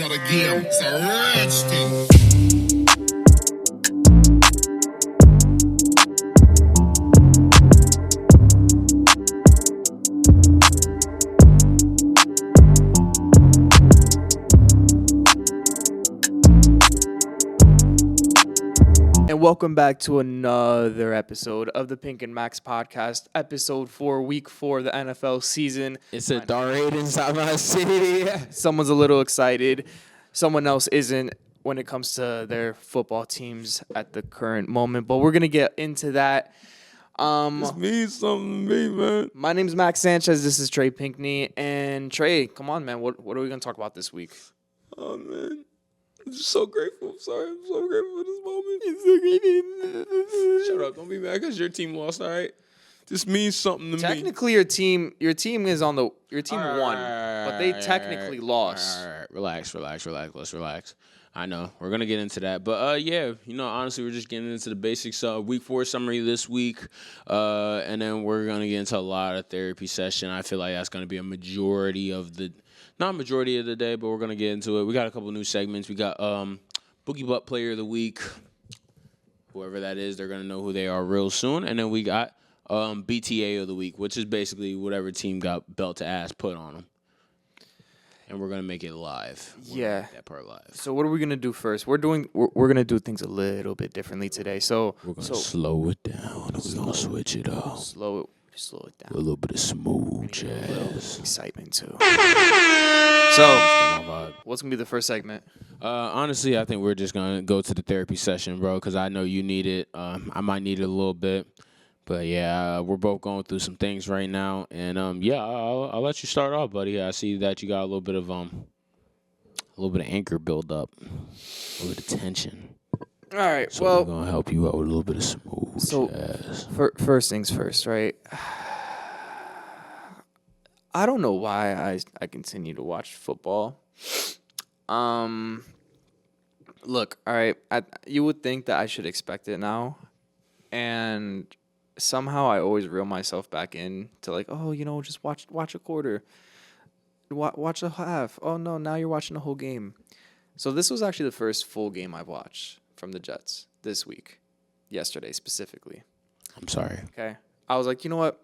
It's not a game, it's a rich thing. And welcome back to another episode of the Pink and Max podcast, episode 4, week 4 of the NFL season. It's a dark raid inside my city. Someone's a little excited. Someone else isn't when it comes to their football teams at the current moment. But we're going to get into that. This means something to me, man. My name's Max Sanchez. This is Trey Pinkney. And Trey, come on, man. What are we going to talk about this week? Oh, man. I'm just so grateful. I'm sorry. I'm so grateful for this moment. It's so Shut up. Don't be mad because your team lost, all right? This means something to me. Technically, your team is on the – your team won, but they technically lost. All right. Relax. Let's relax. I know. We're going to get into that. But, yeah, honestly, we're just getting into the basics. Week 4 summary this week. And then we're going to get into a lot of therapy session. I feel like that's going to be a majority of the – not majority of the day, but we're going to get into it. We got a couple new segments. We got Boogie Butt Player of the Week. Whoever that is, they're going to know who they are real soon. And then we got BTA of the Week, which is basically whatever team got belt to ass put on them. And we're going to make it live. Yeah. Make that part live. So what are we going to do first? We're going to do things a little bit differently today. So we're going to slow it down. We're going to switch it up. Slow it down. A little bit of smooth jazz. A little bit of excitement, too. So, what's going to be the first segment? Honestly, I think we're just going to go to the therapy session, bro, because I know you need it. I might need it a little bit. But, yeah, we're both going through some things right now. And, I'll let you start off, buddy. I see that you got a little bit of anchor build up, a little bit of tension. All right, so well. we're going to help you out with a little bit of smooth jazz. First things first, right? I don't know why I continue to watch football. Look, all right, you would think that I should expect it now. And somehow I always reel myself back in to like, just watch a quarter. Watch a half. Oh, no, now you're watching the whole game. So this was actually the first full game I've watched from the Jets this week, yesterday specifically. I'm sorry. Okay. I was like, you know what?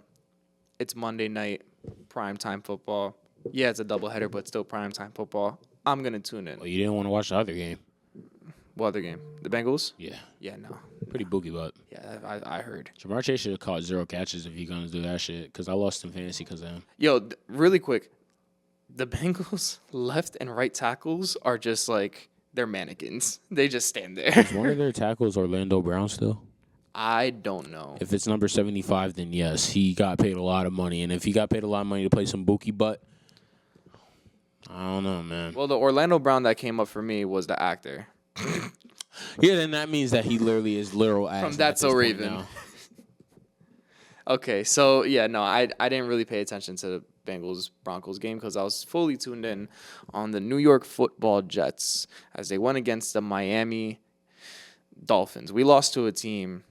It's Monday night, primetime football. Yeah, it's a doubleheader, but still primetime football. I'm going to tune in. Well, you didn't want to watch the other game. What other game? The Bengals? Yeah. Yeah, no. Pretty boogie butt. Yeah, I heard. Jamar Chase should have caught 0 catches if he's going to do that shit because I lost in fantasy because of him. Yo, really quick. The Bengals' left and right tackles are just like, they're mannequins. They just stand there. Is one of their tackles Orlando Brown still? I don't know. If it's number 75, then yes, he got paid a lot of money. And if he got paid a lot of money to play some bookie butt, I don't know, man. Well, the Orlando Brown that came up for me was the actor. Yeah, then that means that he literally is literal ass. From That's So Raven. Okay, so, yeah, no, I didn't really pay attention to the Bengals-Broncos game because I was fully tuned in on the New York Football Jets as they went against the Miami Dolphins. We lost to a team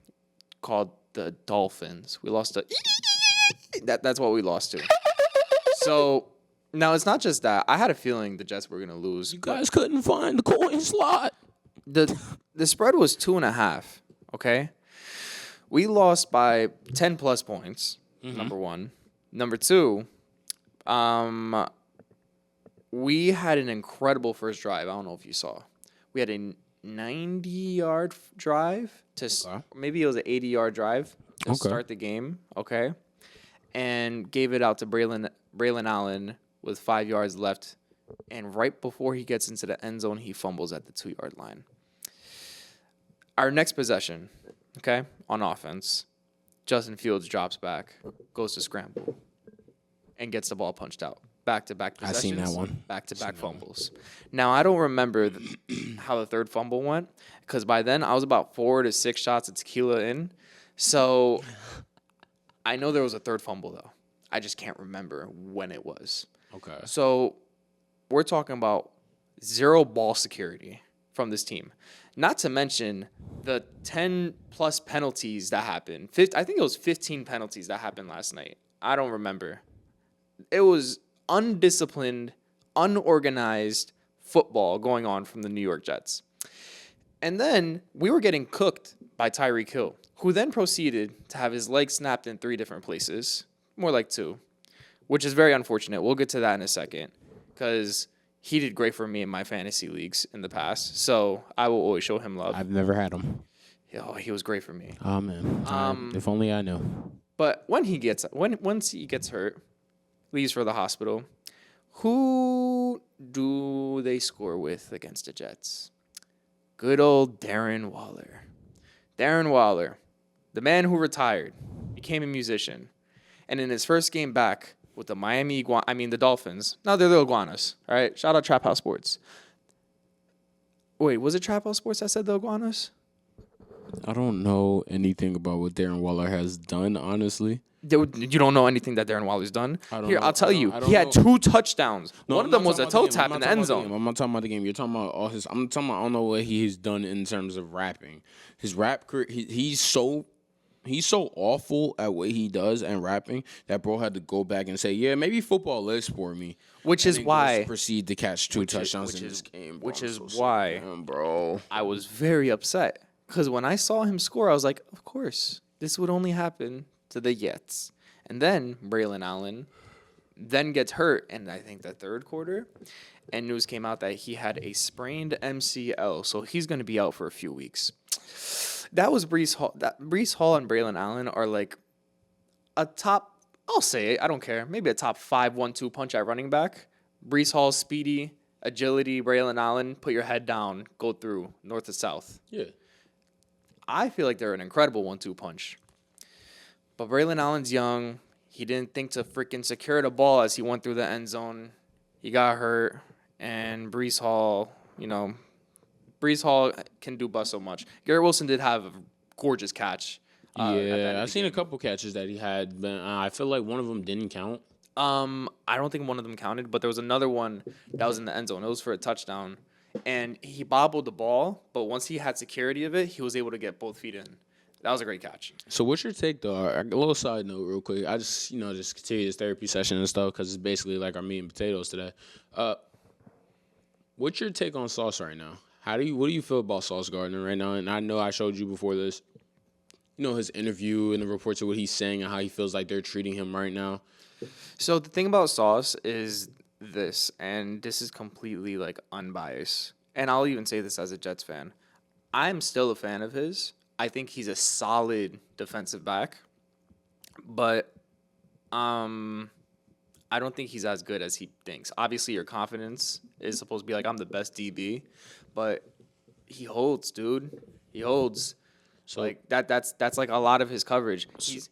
called the Dolphins. We lost to that's what we lost to. So now it's not just that. I had a feeling the Jets were gonna lose. You guys couldn't find the coin slot. The spread was 2.5. Okay, we lost by 10 plus points. Mm-hmm. Number one. Number two. We had an incredible first drive. I don't know if you saw. We had a 90-yard drive maybe it was an 80-yard drive to start the game, okay? And gave it out to Braylon Allen with 5 yards left. And right before he gets into the end zone, he fumbles at the 2-yard line. Our next possession, okay, on offense, Justin Fields drops back, goes to scramble, and gets the ball punched out. Back-to-back possessions. I seen that one. Back-to-back fumbles. Now, I don't remember how the third fumble went because by then I was about 4 to 6 shots of tequila in. So I know there was a third fumble, though. I just can't remember when it was. Okay. So we're talking about 0 ball security from this team. Not to mention the 10-plus penalties that happened. I think it was 15 penalties that happened last night. I don't remember. It was undisciplined, unorganized football going on from the New York Jets. And then we were getting cooked by Tyreek Hill, who then proceeded to have his leg snapped in 3 different places, more like 2, which is very unfortunate. We'll get to that in a second because he did great for me in my fantasy leagues in the past, so I will always show him love. I've never had him. Oh, he was great for me. Oh, man. If only I knew. But once he gets hurt, leaves for the hospital, who do they score with against the Jets? Good old Darren Waller. Darren Waller, the man who retired, became a musician. And in his first game back with the the Dolphins. No, they're the Iguanas. All right, shout out Trap House Sports. Wait, was it Trap House Sports that said the Iguanas? I don't know anything about what Darren Waller has done, honestly. You don't know anything that Darren Waller's done? I'll tell you. He had know. 2 touchdowns. No, one of them was a toe tap in the end zone. I'm not talking about the game. You're talking about all his. I'm talking about. I don't know what he's done in terms of rapping. His rap career. He's so awful at what he does and rapping that bro had to go back and say, yeah, maybe football is for me. Which is why proceed to catch 2 touchdowns in this game. Bro. Which is why, bro, I was very upset because when I saw him score, I was like, of course, this would only happen to the Jets. And then Braylon Allen then gets hurt in, I think, the 3rd quarter. And news came out that he had a sprained MCL. So he's going to be out for a few weeks. That was Breece Hall. Breece Hall and Braylon Allen are like a top, I'll say it, I don't care, maybe a top 5 1-2 punch at running back. Breece Hall, speedy, agility, Braylon Allen, put your head down, go through, north to south. Yeah. I feel like they're an incredible 1-2 punch. But Braylon Allen's young. He didn't think to freaking secure the ball as he went through the end zone. He got hurt. And Breece Hall, Breece Hall can do but so much. Garrett Wilson did have a gorgeous catch. I've seen a couple catches that he had, but I feel like one of them didn't count. I don't think one of them counted, but there was another one that was in the end zone. It was for a touchdown. And he bobbled the ball, but once he had security of it, he was able to get both feet in. That was a great catch. So what's your take, though? A little side note real quick. I just continue this therapy session and stuff because it's basically like our meat and potatoes today. What's your take on Sauce right now? What do you feel about Sauce Gardner right now? And I know I showed you before this, his interview and the reports of what he's saying and how he feels like they're treating him right now. So the thing about Sauce is this, and this is completely like unbiased. And I'll even say this as a Jets fan. I'm still a fan of his. I think he's a solid defensive back, but I don't think he's as good as he thinks. Obviously, your confidence is supposed to be like, I'm the best DB, but he holds, dude. He holds. So like that's like a lot of his coverage.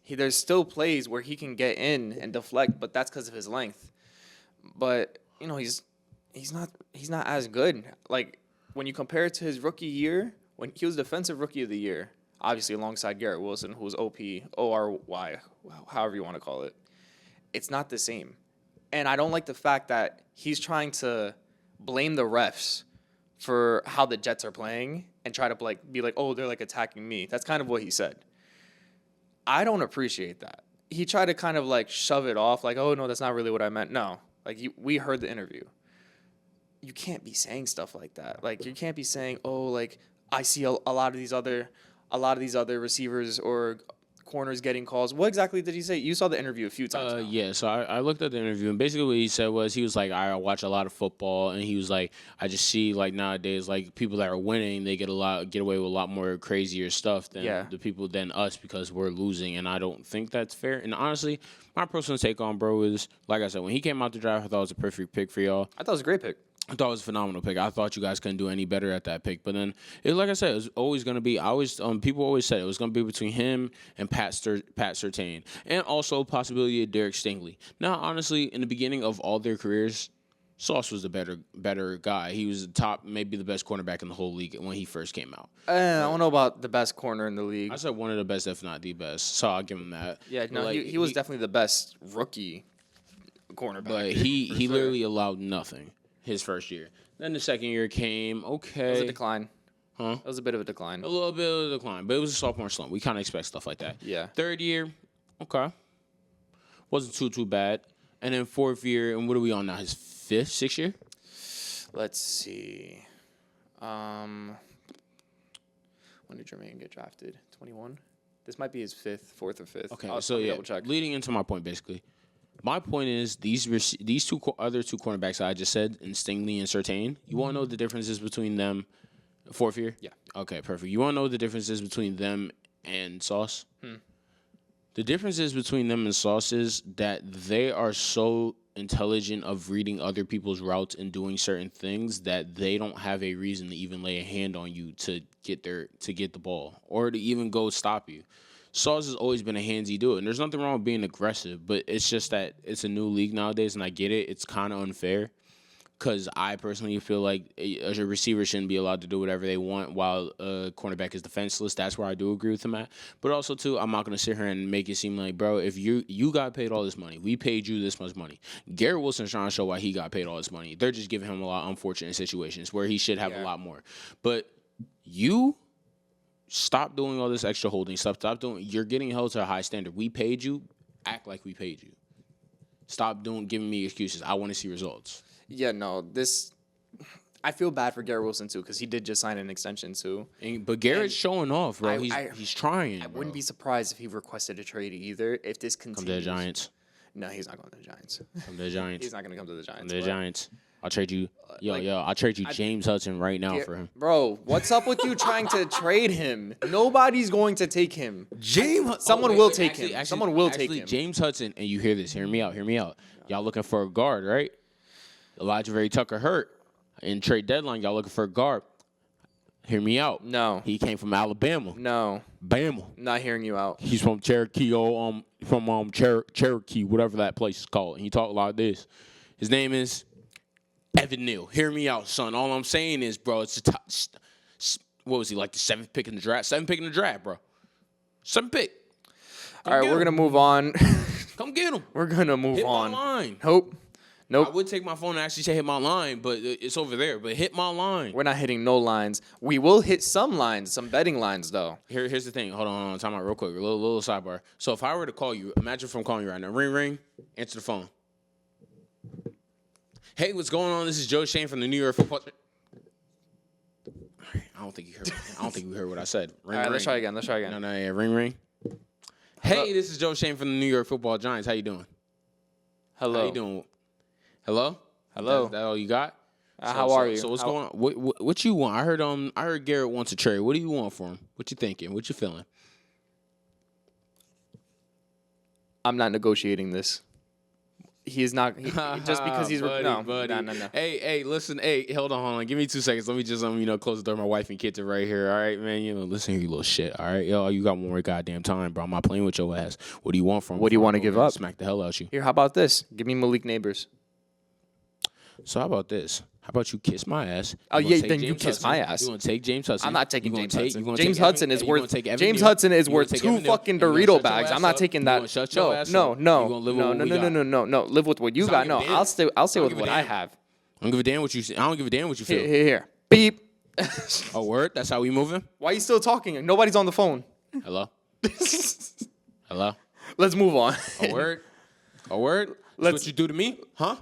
There's still plays where he can get in and deflect, but that's because of his length. But he's not as good. Like when you compare it to his rookie year, when he was Defensive Rookie of the Year, obviously alongside Garrett Wilson, who was ORY, however you want to call it, it's not the same. And I don't like the fact that he's trying to blame the refs for how the Jets are playing and try to be like, oh, they're like attacking me. That's kind of what he said. I don't appreciate that. He tried to kind of like shove it off, like, oh no, that's not really what I meant. No, like we heard the interview. You can't be saying stuff like that. Like you can't be saying, oh, like I see a lot of these other receivers or corners getting calls. What exactly did he say? You saw the interview a few times now. Yeah, so I looked at the interview, and basically what he said was, he was like, I watch a lot of football, and he was like, I just see, like, nowadays, like, people that are winning, they get away with a lot more crazier stuff than us because we're losing, and I don't think that's fair. And honestly, my personal take on bro is, like I said, when he came out the draft, I thought it was a perfect pick for y'all. I thought it was a great pick. I thought it was a phenomenal pick. I thought you guys couldn't do any better at that pick. But then, like I said, it was always going to be. People always said it was going to be between him and Pat Surtain, and also possibility of Derek Stingley. Now, honestly, in the beginning of all their careers, Sauce was the better guy. He was the top, maybe the best cornerback in the whole league when he first came out. I don't know about the best corner in the league. I said one of the best, if not the best. So I'll give him that. Yeah, no, he was definitely the best rookie cornerback. But he literally allowed nothing his first year. Then the second year came, okay. It was a decline. Huh? It was a bit of a decline. A little bit of a decline, but it was a sophomore slump. We kind of expect stuff like that. Yeah. Third year, okay. Wasn't too bad. And then fourth year, and what are we on now? His sixth year? Let's see. When did Jermaine get drafted? 21? This might be his fourth or fifth. Okay, so yeah, leading into my point, basically. My point is these other two cornerbacks I just said, in Stingley and Surtain, you want to know the differences between them? Fourth year? Yeah. Okay, perfect. You want to know the differences between them and Sauce? The differences between them and Sauce is that they are so intelligent of reading other people's routes and doing certain things that they don't have a reason to even lay a hand on you to get the ball or to even go stop you. Sauce has always been a handsy dude, and there's nothing wrong with being aggressive, but it's just that it's a new league nowadays, and I get it. It's kind of unfair because I personally feel like a receiver shouldn't be allowed to do whatever they want while a cornerback is defenseless. That's where I do agree with him at. But also, too, I'm not going to sit here and make it seem like, bro, if you got paid all this money, we paid you this much money. Garrett Wilson's trying to show why he got paid all this money. They're just giving him a lot of unfortunate situations where he should have a lot more. But you stop doing all this extra holding stuff. Stop doing. You're getting held to a high standard. We paid you. Act like we paid you. Stop giving me excuses. I want to see results. Yeah, no, I feel bad for Garrett Wilson, too, because he did just sign an extension, too. But Garrett's showing off, bro. He's trying. I wouldn't be surprised if he requested a trade either, if this continues. Come to the Giants. No, he's not going to the Giants. Come to the Giants. He's not going to come to the Giants. Come to the Giants. I'll trade you. I'll trade you James Hudson right now for him. Bro, what's up with you trying to trade him? Nobody's going to take him. Someone will take him. Someone will take him. James Hudson, and you hear this. Hear me out. Y'all looking for a guard, right? Elijah Ray Tucker hurt. In trade deadline, y'all looking for a guard. Hear me out. No. He came from Alabama. No. Bama. Not hearing you out. He's from Cherokee, Cherokee, whatever that place is called. And he talk like this. His name is Evan Neal. Hear me out, son. All I'm saying is, bro, it's the top. What was he, like the 7th pick in the draft? 7th pick in the draft, bro. 7th pick. All right, we're going to move on. Come get him. We're going to move on. Hit my line. Nope. I would take my phone and actually say hit my line, but it's over there. But hit my line. We're not hitting no lines. We will hit some lines, some betting lines, though. Here's the thing. Hold on. Time out real quick. A little sidebar. So if I were to call you, imagine if I'm calling you right now. Ring, ring. Answer the phone. Hey, what's going on? This is Joe Shane from the New York Football. I don't think you heard. I don't think you heard what I said. Ring, All right, ring. let's try again. No, yeah. Ring, ring. Hey, this is Joe Shane from the New York Football Giants. How you doing? Hello. How you doing? Hello? That all you got? How are you? So what's going on? What you want? I heard Garrett wants a trade. What do you want for him? What you thinking? What you feeling? I'm not negotiating this. He is not. Just because he's buddy. No. Hey, listen. Hey, hold on. Give me 2 seconds. Let me just close the door. My wife and kids are right here. All right, man. Listen here, you little shit. All right, you got one more goddamn time, bro. I'm not playing with your ass. What do you want from him? What do you want to give up? Smack the hell out you. Here, how about this? Give me Malik Nabers. So how about this? How about you kiss my ass? Oh, yeah, then you kiss my ass. You want to take James Hudson? I'm not taking James Hudson. James Hudson is worth two fucking Dorito bags. I'm not taking that. No. Live with what you got. No, I'll stay with what I have. I don't give a damn what you feel. Here. Beep. Oh, word? That's how we moving? Why are you still talking? Nobody's on the phone. Hello? Hello? Let's move on. A word? That's what you do to me? Huh?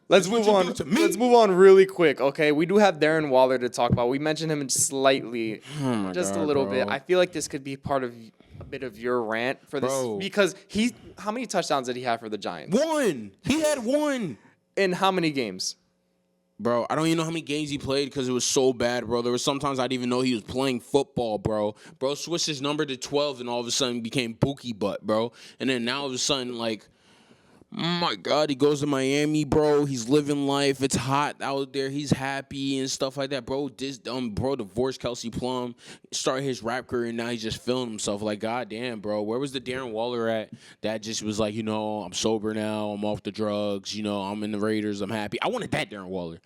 Let's move on. Let's move on really quick, okay? We do have Darren Waller to talk about. We mentioned him slightly, a little bit. I feel like this could be part of a bit of your rant for this because how many touchdowns did he have for the Giants? 1. He had 1. In how many games? Bro, I don't even know how many games he played because it was so bad, bro. There was sometimes I didn't even know he was playing football, bro. Bro switched his number to 12 and all of a sudden became Bookie Butt, bro. And then now all of a sudden, like, oh my God, he goes to Miami, bro. He's living life. It's hot out there. He's happy and stuff like that, bro. Bro divorced Kelsey Plum, started his rap career, and now he's just feeling himself. Like, goddamn, bro. Where was the Darren Waller at that just was like, I'm sober now. I'm off the drugs. I'm in the Raiders. I'm happy. I wanted that Darren Waller.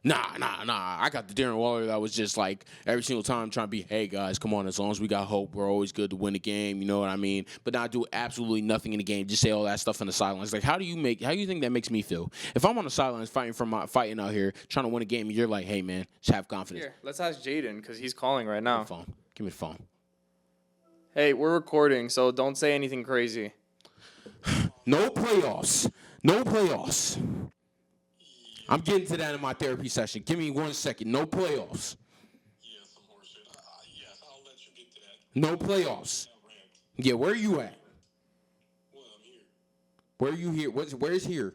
Nah. I got the Darren Waller that was just like every single time trying to be, hey, guys, come on. As long as we got hope, we're always good to win the game. You know what I mean? But not do absolutely nothing in the game. Just say all that stuff on the sidelines. Like, how do you think that makes me feel? If I'm on the sidelines fighting out here, trying to win a game, and you're like, hey, man, just have confidence. Here, let's ask Jaden because he's calling right now. Give me the phone. Hey, we're recording, so don't say anything crazy. No playoffs. I'm getting to that in my therapy session. Give me 1 second. No playoffs. Yeah, some horse shit. Yes, I'll let you get to that. No playoffs. Yeah, where are you at? Well, I'm here. Where are you here? Where's here?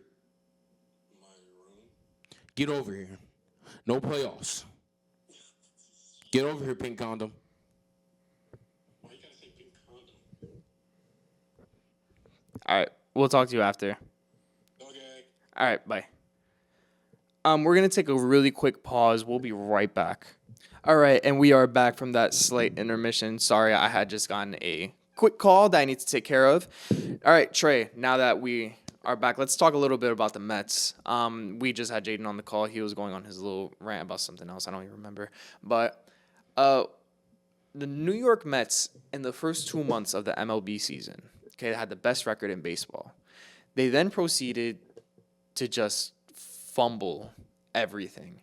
My room. Get over here. No playoffs. Get over here, pink condom. Why you gotta say pink condom? All right, we'll talk to you after. Okay. All right, bye. We're gonna take a really quick pause. We'll be right back. All right, and we are back from that slight intermission. Sorry, I had just gotten a quick call that I need to take care of. All right, Trey, now that we are back, let's talk a little bit about the Mets. We just had Jaden on the call. He was going on his little rant about something else. I don't even remember. But the New York Mets in the first 2 months of the MLB season, okay, had the best record in baseball. They then proceeded to just fumble everything.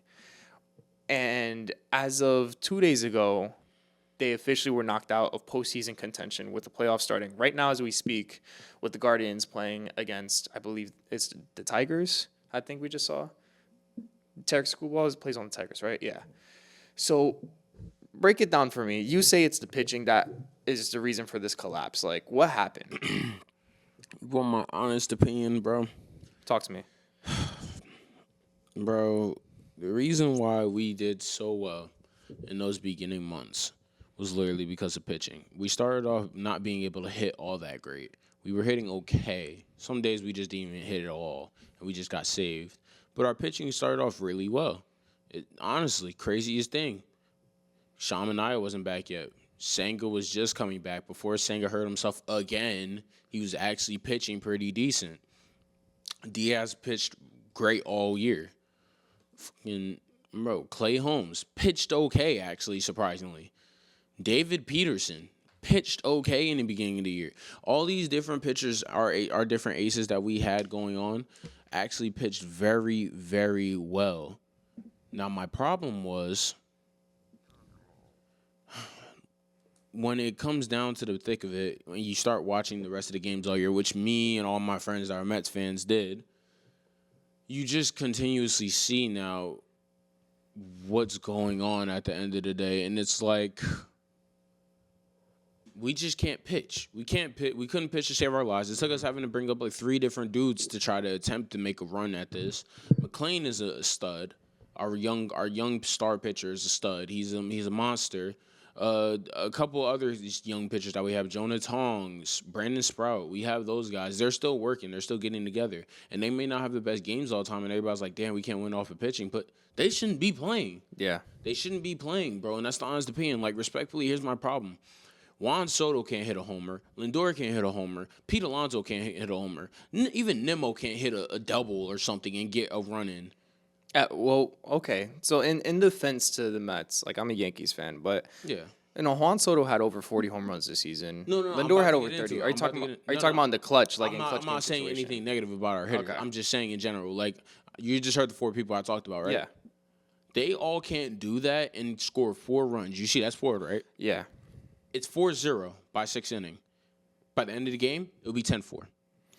And as of 2 days ago, they officially were knocked out of postseason contention with the playoffs starting right now as we speak, with the Guardians playing against, I believe it's the Tigers, I think we just saw. Tarek Schoolball plays on the Tigers, right? Yeah. So break it down for me. You say it's the pitching that is the reason for this collapse. Like, what happened? You want my honest opinion, bro? Talk to me. Bro, the reason why we did so well in those beginning months was literally because of pitching. We started off not being able to hit all that great. We were hitting okay. Some days we just didn't even hit at all, and we just got saved. But our pitching started off really well. Honestly, craziest thing. Shamanaya wasn't back yet. Senga was just coming back. Before Senga hurt himself again, he was actually pitching pretty decent. Diaz pitched great all year. Bro, Clay Holmes pitched okay, actually, surprisingly. David Peterson pitched okay in the beginning of the year. All these different pitchers are different aces that we had going on actually pitched very, very well. Now, my problem was when it comes down to the thick of it, when you start watching the rest of the games all year, which me and all my friends that are Mets fans did, you just continuously see now what's going on at the end of the day. And it's like, we just can't pitch. We couldn't pitch to save our lives. It took us having to bring up like 3 different dudes to try to attempt to make a run at this. McClain is a stud. Our young star pitcher is a stud. He's a monster. A couple other young pitchers that we have, Jonah Tongs, Brandon Sprout, we have those guys. They're still working. They're still getting together. And they may not have the best games all the time, and everybody's like, damn, we can't win off of pitching. But they shouldn't be playing. Yeah. They shouldn't be playing, bro, and that's the honest opinion. Like, respectfully, here's my problem. Juan Soto can't hit a homer. Lindor can't hit a homer. Pete Alonso can't hit a homer. Even Nimmo can't hit a double or something and get a run in. Well, okay. So in defense to the Mets, like I'm a Yankees fan, but yeah. You know, Juan Soto had over 40 home runs this season. No. Lindor had over 30. Are you talking about in the clutch, like in clutch? I'm not saying anything negative about our hitters. Okay. I'm just saying in general. Like, you just heard the 4 people I talked about, right? Yeah. They all can't do that and score 4 runs. You see, that's 4, right? Yeah. It's 4-0 by 6th inning. By the end of the game, it'll be 10-4.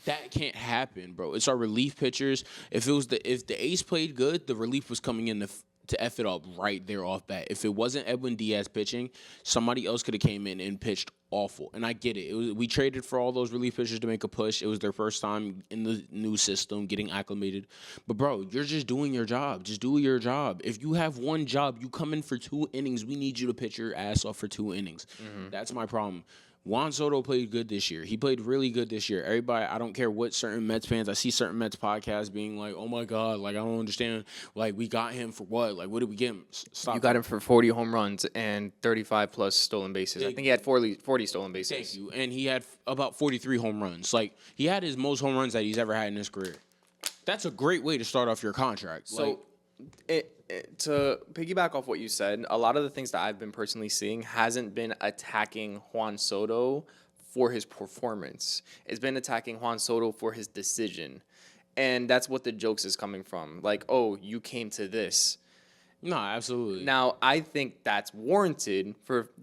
That can't happen, bro. It's our relief pitchers. If the ace played good, the relief was coming in to F it up right there off bat. If it wasn't Edwin Diaz pitching, somebody else could have came in and pitched awful. And I get it. We traded for all those relief pitchers to make a push. It was their first time in the new system, getting acclimated. But, bro, you're just doing your job. Just do your job. If you have one job, you come in for 2 innings. We need you to pitch your ass off for 2 innings. Mm-hmm. That's my problem. Juan Soto played good this year. He played really good this year. Everybody, I don't care what certain Mets fans, I see certain Mets podcasts being like, oh, my God, like, I don't understand. Like, we got him for what? Like, what did we get him? Stop. You got him for 40 home runs and 35-plus stolen bases. I think he had 40 stolen bases. Thank you. And he had about 43 home runs. Like, he had his most home runs that he's ever had in his career. That's a great way to start off your contract. So, to piggyback off what you said, a lot of the things that I've been personally seeing hasn't been attacking Juan Soto for his performance. It's been attacking Juan Soto for his decision. And that's what the jokes is coming from. Like, oh, you came to this. No, absolutely. Now, I think that's warranted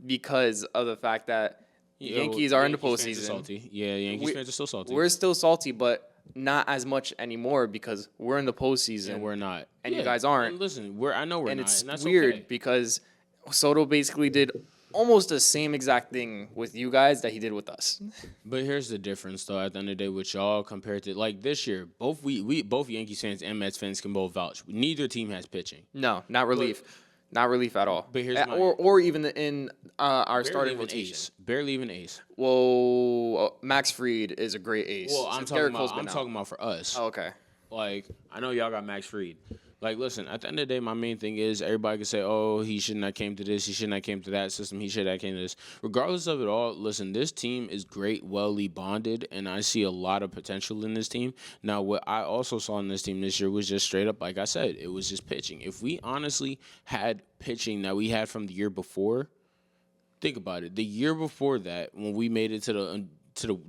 because of the fact that Yankees are in the postseason. Yankees fans are still salty. We're still salty, but not as much anymore because we're in the postseason. And we're not. And you guys aren't. And listen, I know we're and not. it's And that's weird okay. because Soto basically did almost the same exact thing with you guys that he did with us. But here's the difference, though. At the end of the day, with y'all compared to like this year, both both Yankees fans and Mets fans can both vouch. Neither team has pitching. No, not relief. Not relief at all. But here's my or even in our starting even rotation. ace. Barely even ace. Well, Max Fried is a great ace. Well, I'm talking about for us. Oh, okay. Like, I know y'all got Max Fried. Like, listen, at the end of the day, my main thing is everybody can say, oh, he shouldn't have came to this, he shouldn't have came to that system, he should have came to this. Regardless of it all, listen, this team is great, welly bonded, and I see a lot of potential in this team. Now, what I also saw in this team this year was just straight up, like I said, it was just pitching. If we honestly had pitching that we had from the year before, think about it. The year before that, when we made it to the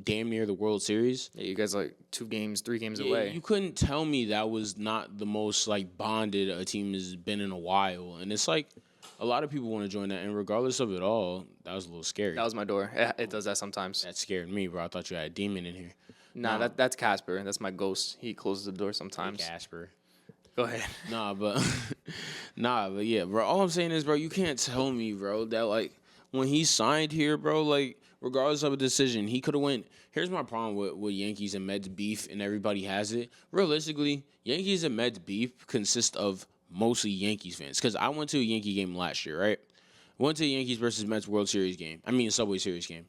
damn near the World Series. Yeah, you guys like 3 games away. You couldn't tell me that was not the most like bonded a team has been in a while. And it's like a lot of people want to join that. And regardless of it all, that was a little scary. That was my door. It does that sometimes. That scared me, bro. I thought you had a demon in here. Nah, that's Casper. That's my ghost. He closes the door sometimes. Hey, Casper. Go ahead. Nah, but yeah, bro. All I'm saying is, bro, you can't tell me, bro, that like when he signed here, bro, like regardless of a decision, he could have went. Here's my problem with Yankees and Mets beef, and everybody has it. Realistically, Yankees and Mets beef consist of mostly Yankees fans. Because I went to a Yankee game last year, right? Went to the Yankees versus Mets World Series game. Subway Series game.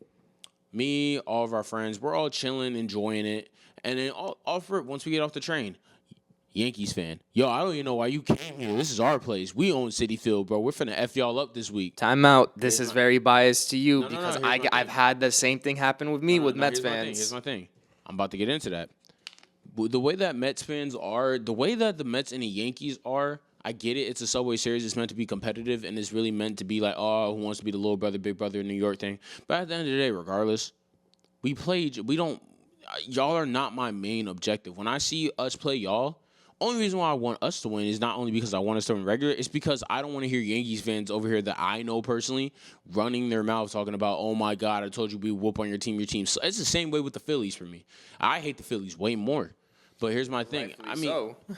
Me, all of our friends, we're all chilling, enjoying it. And then once we get off the train, Yankees fan. Yo, I don't even know why you came here. This is our place. We own Citi Field, bro. We're finna F y'all up this week. Time out. This is very biased to you because I've had the same thing happen with me with Mets fans. Here's my thing. I'm about to get into that. The way that Mets fans are, the way that the Mets and the Yankees are, I get it. It's a Subway Series. It's meant to be competitive, and it's really meant to be like, oh, who wants to be the little brother, big brother in New York thing. But at the end of the day, regardless, y'all are not my main objective. When I see us play y'all, only reason why I want us to win is not only because I want us to win regular, it's because I don't want to hear Yankees fans over here that I know personally running their mouth talking about, oh my God, I told you we whoop on your team. So it's the same way with the Phillies for me. I hate the Phillies way more. But here's my thing.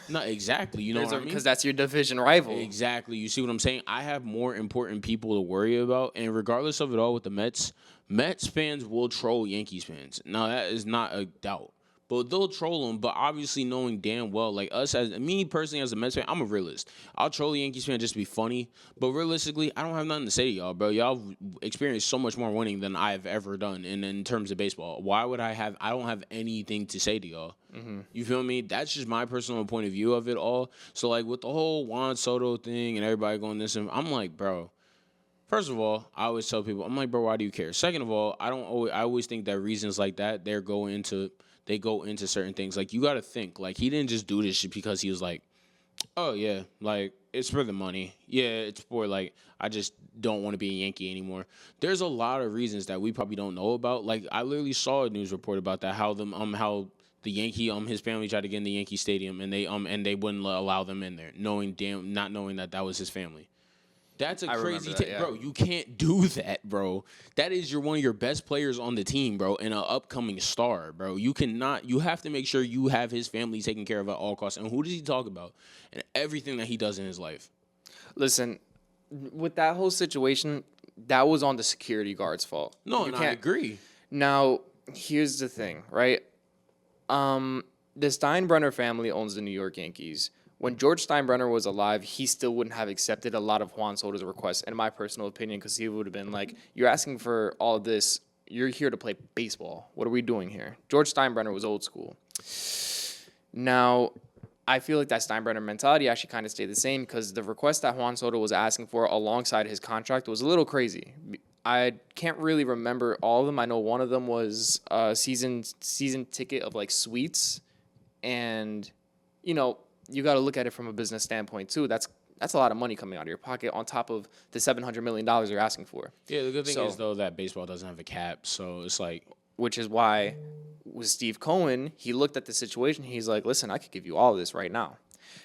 Not exactly. You know what I mean? Because that's your division rival. Exactly. You see what I'm saying? I have more important people to worry about. And regardless of it all with the Mets fans will troll Yankees fans. Now, that is not a doubt. But they'll troll them, but obviously knowing damn well, like me personally as a Mets fan, I'm a realist. I'll troll the Yankees fan just to be funny, but realistically, I don't have nothing to say to y'all, bro. Y'all experienced so much more winning than I've ever done in terms of baseball. Why would I don't have anything to say to y'all. Mm-hmm. You feel me? That's just my personal point of view of it all. So, like, with the whole Juan Soto thing and everybody going this, and I'm like, bro, first of all, I always tell people, I'm like, bro, why do you care? Second of all, I always think that reasons like that, they go into certain things. Like, you got to think. Like, he didn't just do this shit because he was like, oh, yeah, like, it's for the money. Yeah, it's for, like, I just don't want to be a Yankee anymore. There's a lot of reasons that we probably don't know about. Like, I literally saw a news report about that, how the Yankee, his family tried to get in the Yankee Stadium, and they wouldn't allow them in there, not knowing that was his family. That's a crazy thing, bro. You can't do that, bro. That is one of your best players on the team, bro, and an upcoming star, bro. You have to make sure you have his family taken care of at all costs. And who does he talk about? And everything that he does in his life. Listen, with that whole situation, that was on the security guard's fault. No, I agree. Now, here's the thing, right? The Steinbrenner family owns the New York Yankees. When George Steinbrenner was alive, he still wouldn't have accepted a lot of Juan Soto's requests, in my personal opinion, because he would have been like, you're asking for all this. You're here to play baseball. What are we doing here? George Steinbrenner was old school. Now, I feel like that Steinbrenner mentality actually kind of stayed the same because the request that Juan Soto was asking for alongside his contract was a little crazy. I can't really remember all of them. I know one of them was a season ticket of, like, suites. And, you know, you got to look at it from a business standpoint too. That's a lot of money coming out of your pocket on top of the $700 million you're asking for. Yeah, the good thing is though that baseball doesn't have a cap, so it's like, which is why with Steve Cohen, he looked at the situation. He's like, listen, I could give you all of this right now.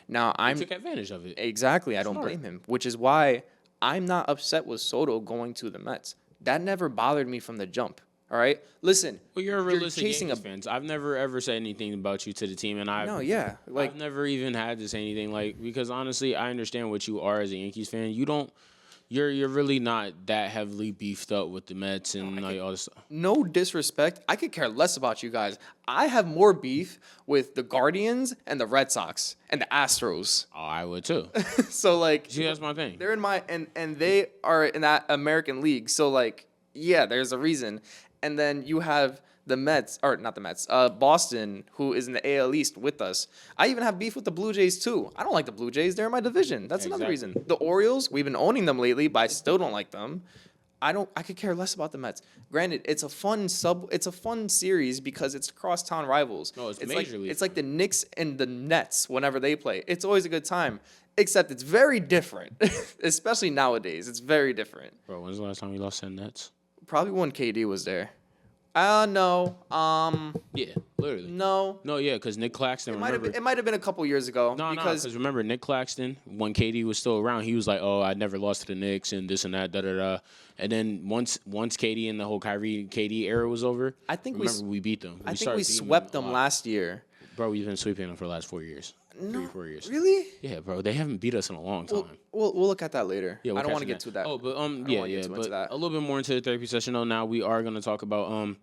Now he took advantage of it. Exactly, I don't blame him. Which is why I'm not upset with Soto going to the Mets. That never bothered me from the jump. All right, listen. Well, you're a realistic chasing Yankees fan. I've never ever said anything about you to the team, and I've never even had to say anything because honestly, I understand what you are as a Yankees fan. You're really not that heavily beefed up with the Mets and all this stuff. No disrespect. I could care less about you guys. I have more beef with the Guardians and the Red Sox and the Astros. Oh, I would too. So See, that's my thing. They're in my and they are in that American League. So yeah, there's a reason. And then you have the Mets, or not the Mets, Boston, who is in the AL East with us. I even have beef with the Blue Jays, too. I don't like the Blue Jays. They're in my division. That's another reason. The Orioles, we've been owning them lately, but I still don't like them. I could care less about the Mets. Granted, it's a fun series because it's crosstown rivals. No, it's major league. It's like the Knicks and the Nets whenever they play. It's always a good time. Except it's very different, especially nowadays. It's very different. Bro, when's the last time you lost to the Nets? Probably when KD was there. No. Yeah, literally. No. No, yeah, because Nick Claxton. It might have been a couple years ago. No, because remember Nick Claxton, when KD was still around, he was like, "Oh, I never lost to the Knicks and this and that, da da da." And then once KD and the whole Kyrie KD era was over, we beat them. I think we swept them last year. Bro, we've been sweeping them for the last 4 years. No, 4 years. Really? Yeah, bro. They haven't beat us in a long time. We'll look at that later. Yeah, I don't want to get to that. Oh, but but a little bit more into the therapy session though. Now we are going to talk about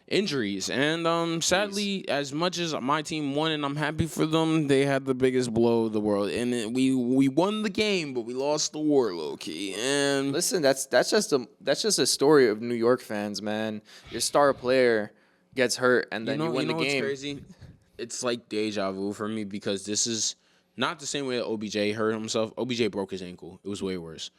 injuries, and sadly, as much as my team won and I'm happy for them, they had the biggest blow of the world, and we won the game, but we lost the war, low key. And listen, that's just a story of New York fans, man. Your star player gets hurt, and then you win the game. What's crazy? It's like deja vu for me because this is not the same way that OBJ hurt himself. OBJ broke his ankle. It was way worse.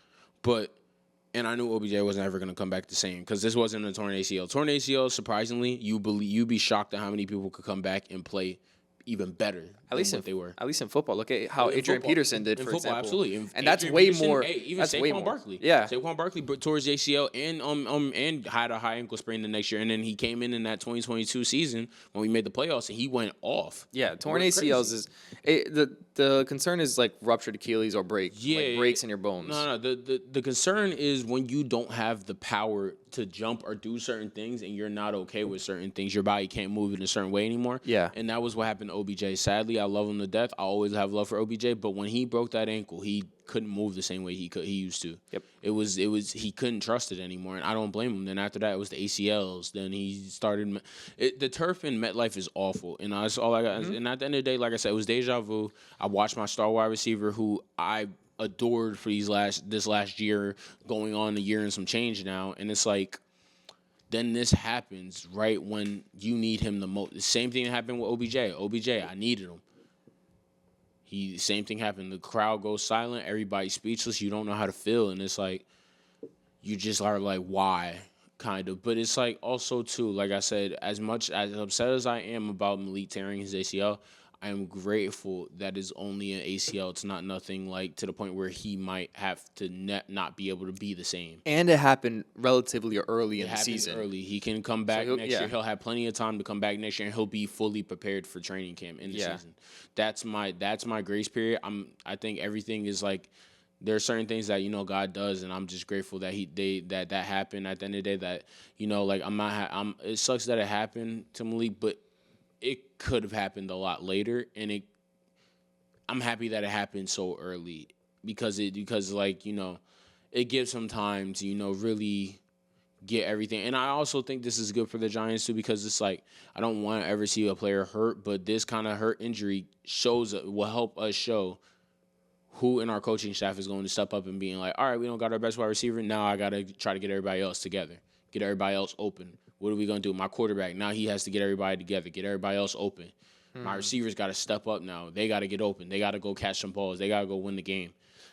And I knew OBJ wasn't ever going to come back the same because this wasn't a torn ACL. Torn ACL, surprisingly, you'd be shocked at how many people could come back and play even better at least they were. At least in football. Look at how Adrian Peterson did, for example. Absolutely. And that's way more. Even that's way Saquon more. Barkley. Yeah. Saquon Barkley tore his ACL and had a high ankle sprain the next year. And then he came in that 2022 season when we made the playoffs, and he went off. Yeah, torn ACLs the concern is like ruptured Achilles or breaks in your bones. No. The concern is when you don't have the power to jump or do certain things, and you're not okay with certain things. Your body can't move in a certain way anymore. Yeah. And that was what happened to OBJ. Sadly, I love him to death. I always have love for OBJ, but when he broke that ankle, he couldn't move the same way he used to. Yep. It was he couldn't trust it anymore, and I don't blame him. Then after that, it was the ACLs. Then he started. The turf in MetLife is awful, and that's all I got. Mm-hmm. And at the end of the day, like I said, it was deja vu. I watched my star wide receiver, who I adored for this last year, going on a year and some change now, and it's like. Then this happens right when you need him the most. The same thing that happened with OBJ. I needed him. Same thing happened. The crowd goes silent. Everybody's speechless. You don't know how to feel. And it's like, you just are like, why? Kind of. But it's like also, too, like I said, as upset as I am about Malik tearing his ACL, I am grateful that it's only an ACL. It's not nothing like to the point where he might have to not be able to be the same. And it happened relatively early in the season. Early. He can come back next year. He'll have plenty of time to come back next year, and he'll be fully prepared for training camp in the season. That's my grace period. I think everything is like there are certain things that God does, and I'm just grateful that that happened. At the end of the day, that like it sucks that it happened to Malik, but it could have happened a lot later, and I'm happy that it happened so early because it gives them time to will get everything. And I also think this is good for the Giants too because it's like I don't want to ever see a player hurt, but this kind of hurt injury will help us show who in our coaching staff is going to step up and being like, all right, we don't got our best wide receiver. Now I got to try to get everybody else together, get everybody else open. What are we going to do? My quarterback, now he has to get everybody together, get everybody else open. My receivers got to step up now. They got to get open. They got to go catch some balls. They got to go win the game.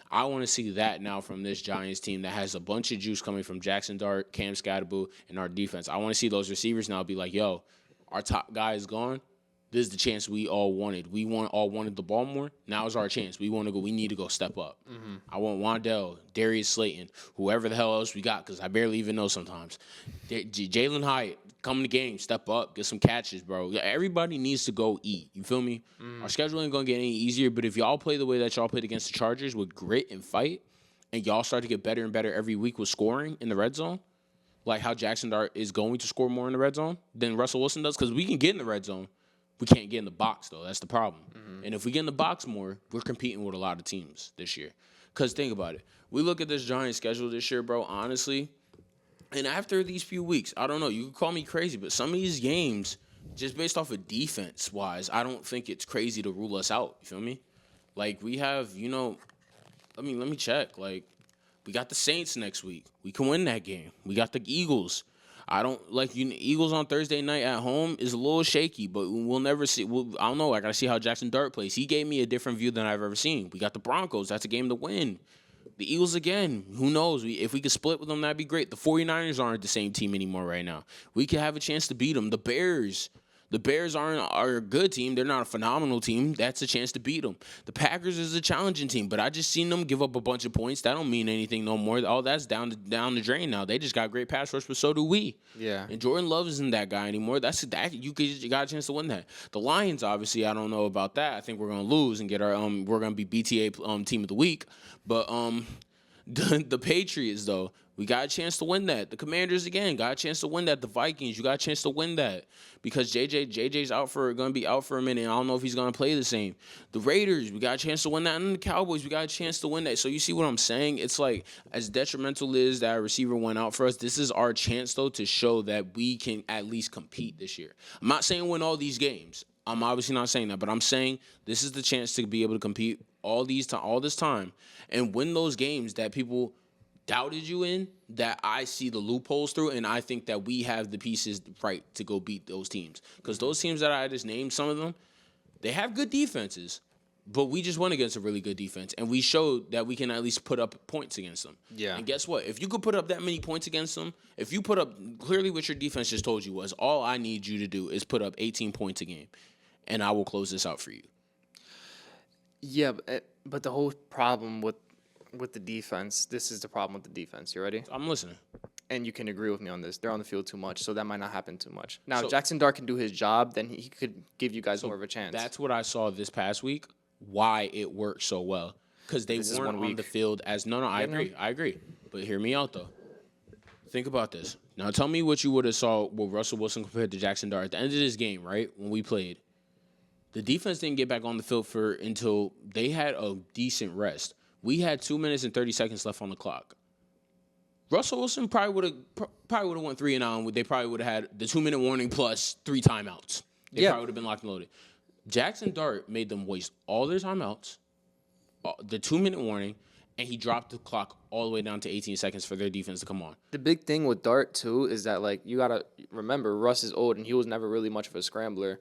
I want to see that now from this Giants team that has a bunch of juice coming from Jaxson Dart, Cam Scatterboo, and our defense. I want to see those receivers now be like, yo, our top guy is gone. This is the chance we all wanted. We all wanted the ball more. Now is our chance. We want to go. We need to go step up. Mm-hmm. I want Wandell, Darius Slayton, whoever the hell else we got, because I barely even know sometimes. Jalen Hyatt, come in the game, step up, get some catches, bro. Everybody needs to go eat. You feel me? Mm. Our schedule ain't going to get any easier, but if y'all play the way that y'all played against the Chargers with grit and fight, and y'all start to get better and better every week with scoring in the red zone, like how Jaxson Dart is going to score more in the red zone than Russell Wilson does? Because we can get in the red zone. We can't get in the box, though. That's the problem. And if we get in the box more, we're competing with a lot of teams this year. Because think about it. We look at this Giants schedule this year, bro, honestly. And after these few weeks, I don't know. You can call me crazy, but some of these games, just based off of defense-wise, I don't think it's crazy to rule us out. You feel me? Like, we have, let me check. Like, we got the Saints next week. We can win that game. We got the Eagles. I don't Eagles on Thursday night at home is a little shaky, but we'll never see. I don't know. I got to see how Jaxson Dart plays. He gave me a different view than I've ever seen. We got the Broncos. That's a game to win. The Eagles again. Who knows? If we could split with them, that'd be great. The 49ers aren't the same team anymore right now. We could have a chance to beat them. The Bears. The Bears are a good team. They're not a phenomenal team. That's a chance to beat them. The Packers is a challenging team, but I just seen them give up a bunch of points. That don't mean anything no more. All that's down the drain now. They just got great pass rush, but so do we. Yeah. And Jordan Love isn't that guy anymore. You got a chance to win that. The Lions, obviously, I don't know about that. I think we're gonna lose and get our we're gonna be BTA team of the week. But the Patriots though. We got a chance to win that. The Commanders, again, got a chance to win that. The Vikings, you got a chance to win that. Because JJ's going to be out for a minute. I don't know if he's going to play the same. The Raiders, we got a chance to win that. And the Cowboys, we got a chance to win that. So you see what I'm saying? It's like, as detrimental as that receiver went out for us, this is our chance, though, to show that we can at least compete this year. I'm not saying win all these games. I'm obviously not saying that. But I'm saying this is the chance to be able to compete all this time and win those games that people doubted you in, that I see the loopholes through, and I think that we have the pieces right to go beat those teams. Because those teams that I just named, some of them, they have good defenses, but we just went against a really good defense, and we showed that we can at least put up points against them. Yeah. And guess what? If you could put up that many points against them, if you put up, clearly what your defense just told you was, all I need you to do is put up 18 points a game, and I will close this out for you. Yeah, but the whole problem with the defense, this is the problem with the defense. You ready? I'm listening. And you can agree with me on this. They're on the field too much, so that might not happen too much. Now, So- if Jaxson Dart can do his job, then he could give you guys more of a chance. That's what I saw this past week, why it worked so well. Because they This is weren't 1 on week. the field as... No, I agree. But hear me out, though. Think about this. Now, tell me what you would have saw with Russell Wilson compared to Jaxson Dart. At the end of this game, right, when we played, the defense didn't get back on the field until they had a decent rest. We had 2 minutes and 30 seconds left on the clock. Russell Wilson probably would have went 3 and out. They probably would have had the 2-minute warning plus 3 timeouts. They probably would have been locked and loaded. Jaxson Dart made them waste all their timeouts, the 2-minute warning, and he dropped the clock all the way down to 18 seconds for their defense to come on. The big thing with Dart, too, is that, like, you got to remember, Russ is old, and he was never really much of a scrambler.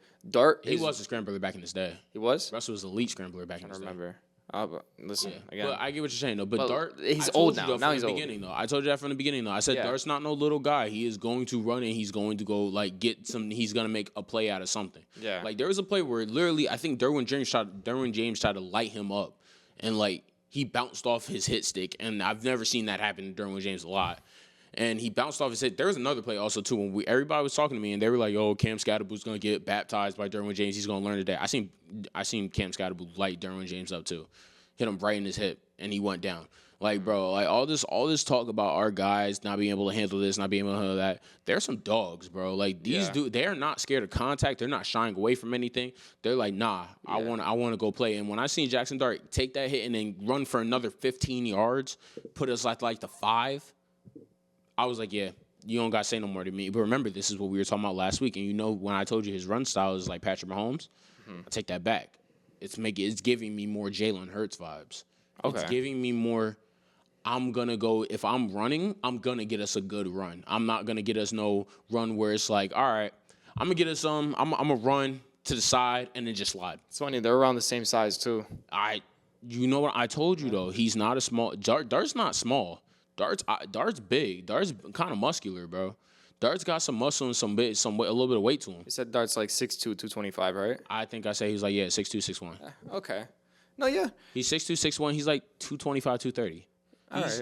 He was a scrambler back in his day. He was? Russ was an elite scrambler back in his day. I remember. But listen, again. But I get what you're saying, though. But Dart, he's old now. Now he's old. I told you that from the beginning, though. I said Dart's not no little guy. He is going to run and he's going to go, like, get some. He's going to make a play out of something. Yeah. Like, there was a play where literally, I think Derwin James tried to light him up. And, like, he bounced off his hit stick. And I've never seen that happen to Derwin James a lot. And he bounced off his hit. There was another play also, too, when everybody was talking to me, and they were like, oh, Cam Scatterboo's going to get baptized by Derwin James. He's going to learn today. I seen Cam Scatterboo light Derwin James up, too. Hit him right in his hip, and he went down. Like, bro, like all this talk about our guys not being able to handle this, not being able to handle that. They're some dogs, bro. Like these dudes, they are not scared of contact. They're not shying away from anything. They're like, nah, I want to go play. And when I seen Jaxson Dart take that hit and then run for another 15 yards, put us at like the 5, I was like, yeah, you don't got to say no more to me. But remember, this is what we were talking about last week. And you know, when I told you his run style is like Patrick Mahomes, I take that back. It's giving me more Jalen Hurts vibes. Okay. It's giving me more, I'm going to go, if I'm running, I'm going to get us a good run. I'm not going to get us no run where it's like, all right, I'm going to get us I'm going to run to the side and then just slide. It's funny, they're around the same size too. You know what I told you, though? He's not a small, Dart's not small. Dart's big. Dart's kind of muscular, bro. Dart's got some muscle and a little bit of weight to him. You said Dart's like 6'2", 225, right? I think I say he's like, 6'2", 6'1". Okay. No, yeah. He's 6'2", 6'1". He's like 225, 230.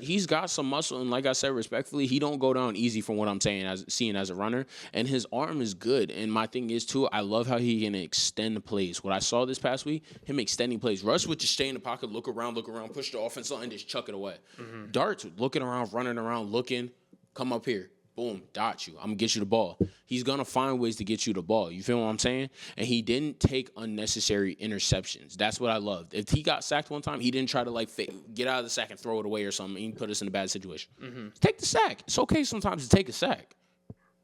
He's got some muscle, and like I said, respectfully, he don't go down easy from what I'm seeing as a runner, and his arm is good. And my thing is, too, I love how he can extend plays. What I saw this past week, him extending plays. Russ would just stay in the pocket, look around, push the offense and just chuck it away. Dart's looking around, running around, looking, come up here. Boom, dot you. I'm going to get you the ball. He's going to find ways to get you the ball. You feel what I'm saying? And he didn't take unnecessary interceptions. That's what I loved. If he got sacked one time, he didn't try to, like, get out of the sack and throw it away or something and put us in a bad situation. Mm-hmm. Take the sack. It's okay sometimes to take a sack.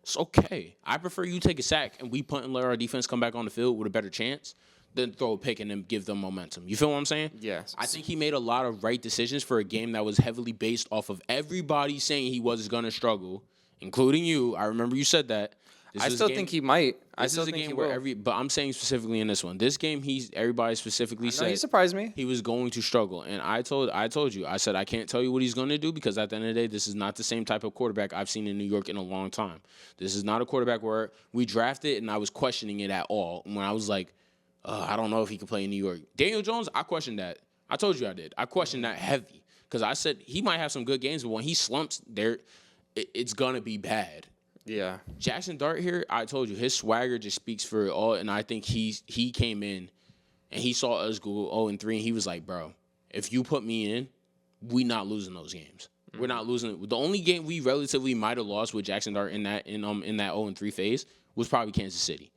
It's okay. I prefer you take a sack and we punt and let our defense come back on the field with a better chance than throw a pick and then give them momentum. You feel what I'm saying? Yes. I think he made a lot of right decisions for a game that was heavily based off of everybody saying he was going to struggle, including you. I remember you said that. I still think he might. I still think he will. But I'm saying specifically in this one. This game, everybody specifically said he surprised me. He was going to struggle. And I told you, I said I can't tell you what he's going to do because at the end of the day, this is not the same type of quarterback I've seen in New York in a long time. This is not a quarterback where we drafted and I was questioning it at all. When I was like, I don't know if he can play in New York. Daniel Jones, I questioned that. I told you I did. I questioned that heavy because I said he might have some good games, but when he slumps, it's going to be bad. Yeah. Jaxson Dart here, I told you, his swagger just speaks for it all, and I think he came in and he saw us go 0-3, and he was like, bro, if you put me in, we not losing those games. Mm-hmm. We're not losing. The only game we relatively might have lost with Jaxson Dart in that 0-3 phase was probably Kansas City.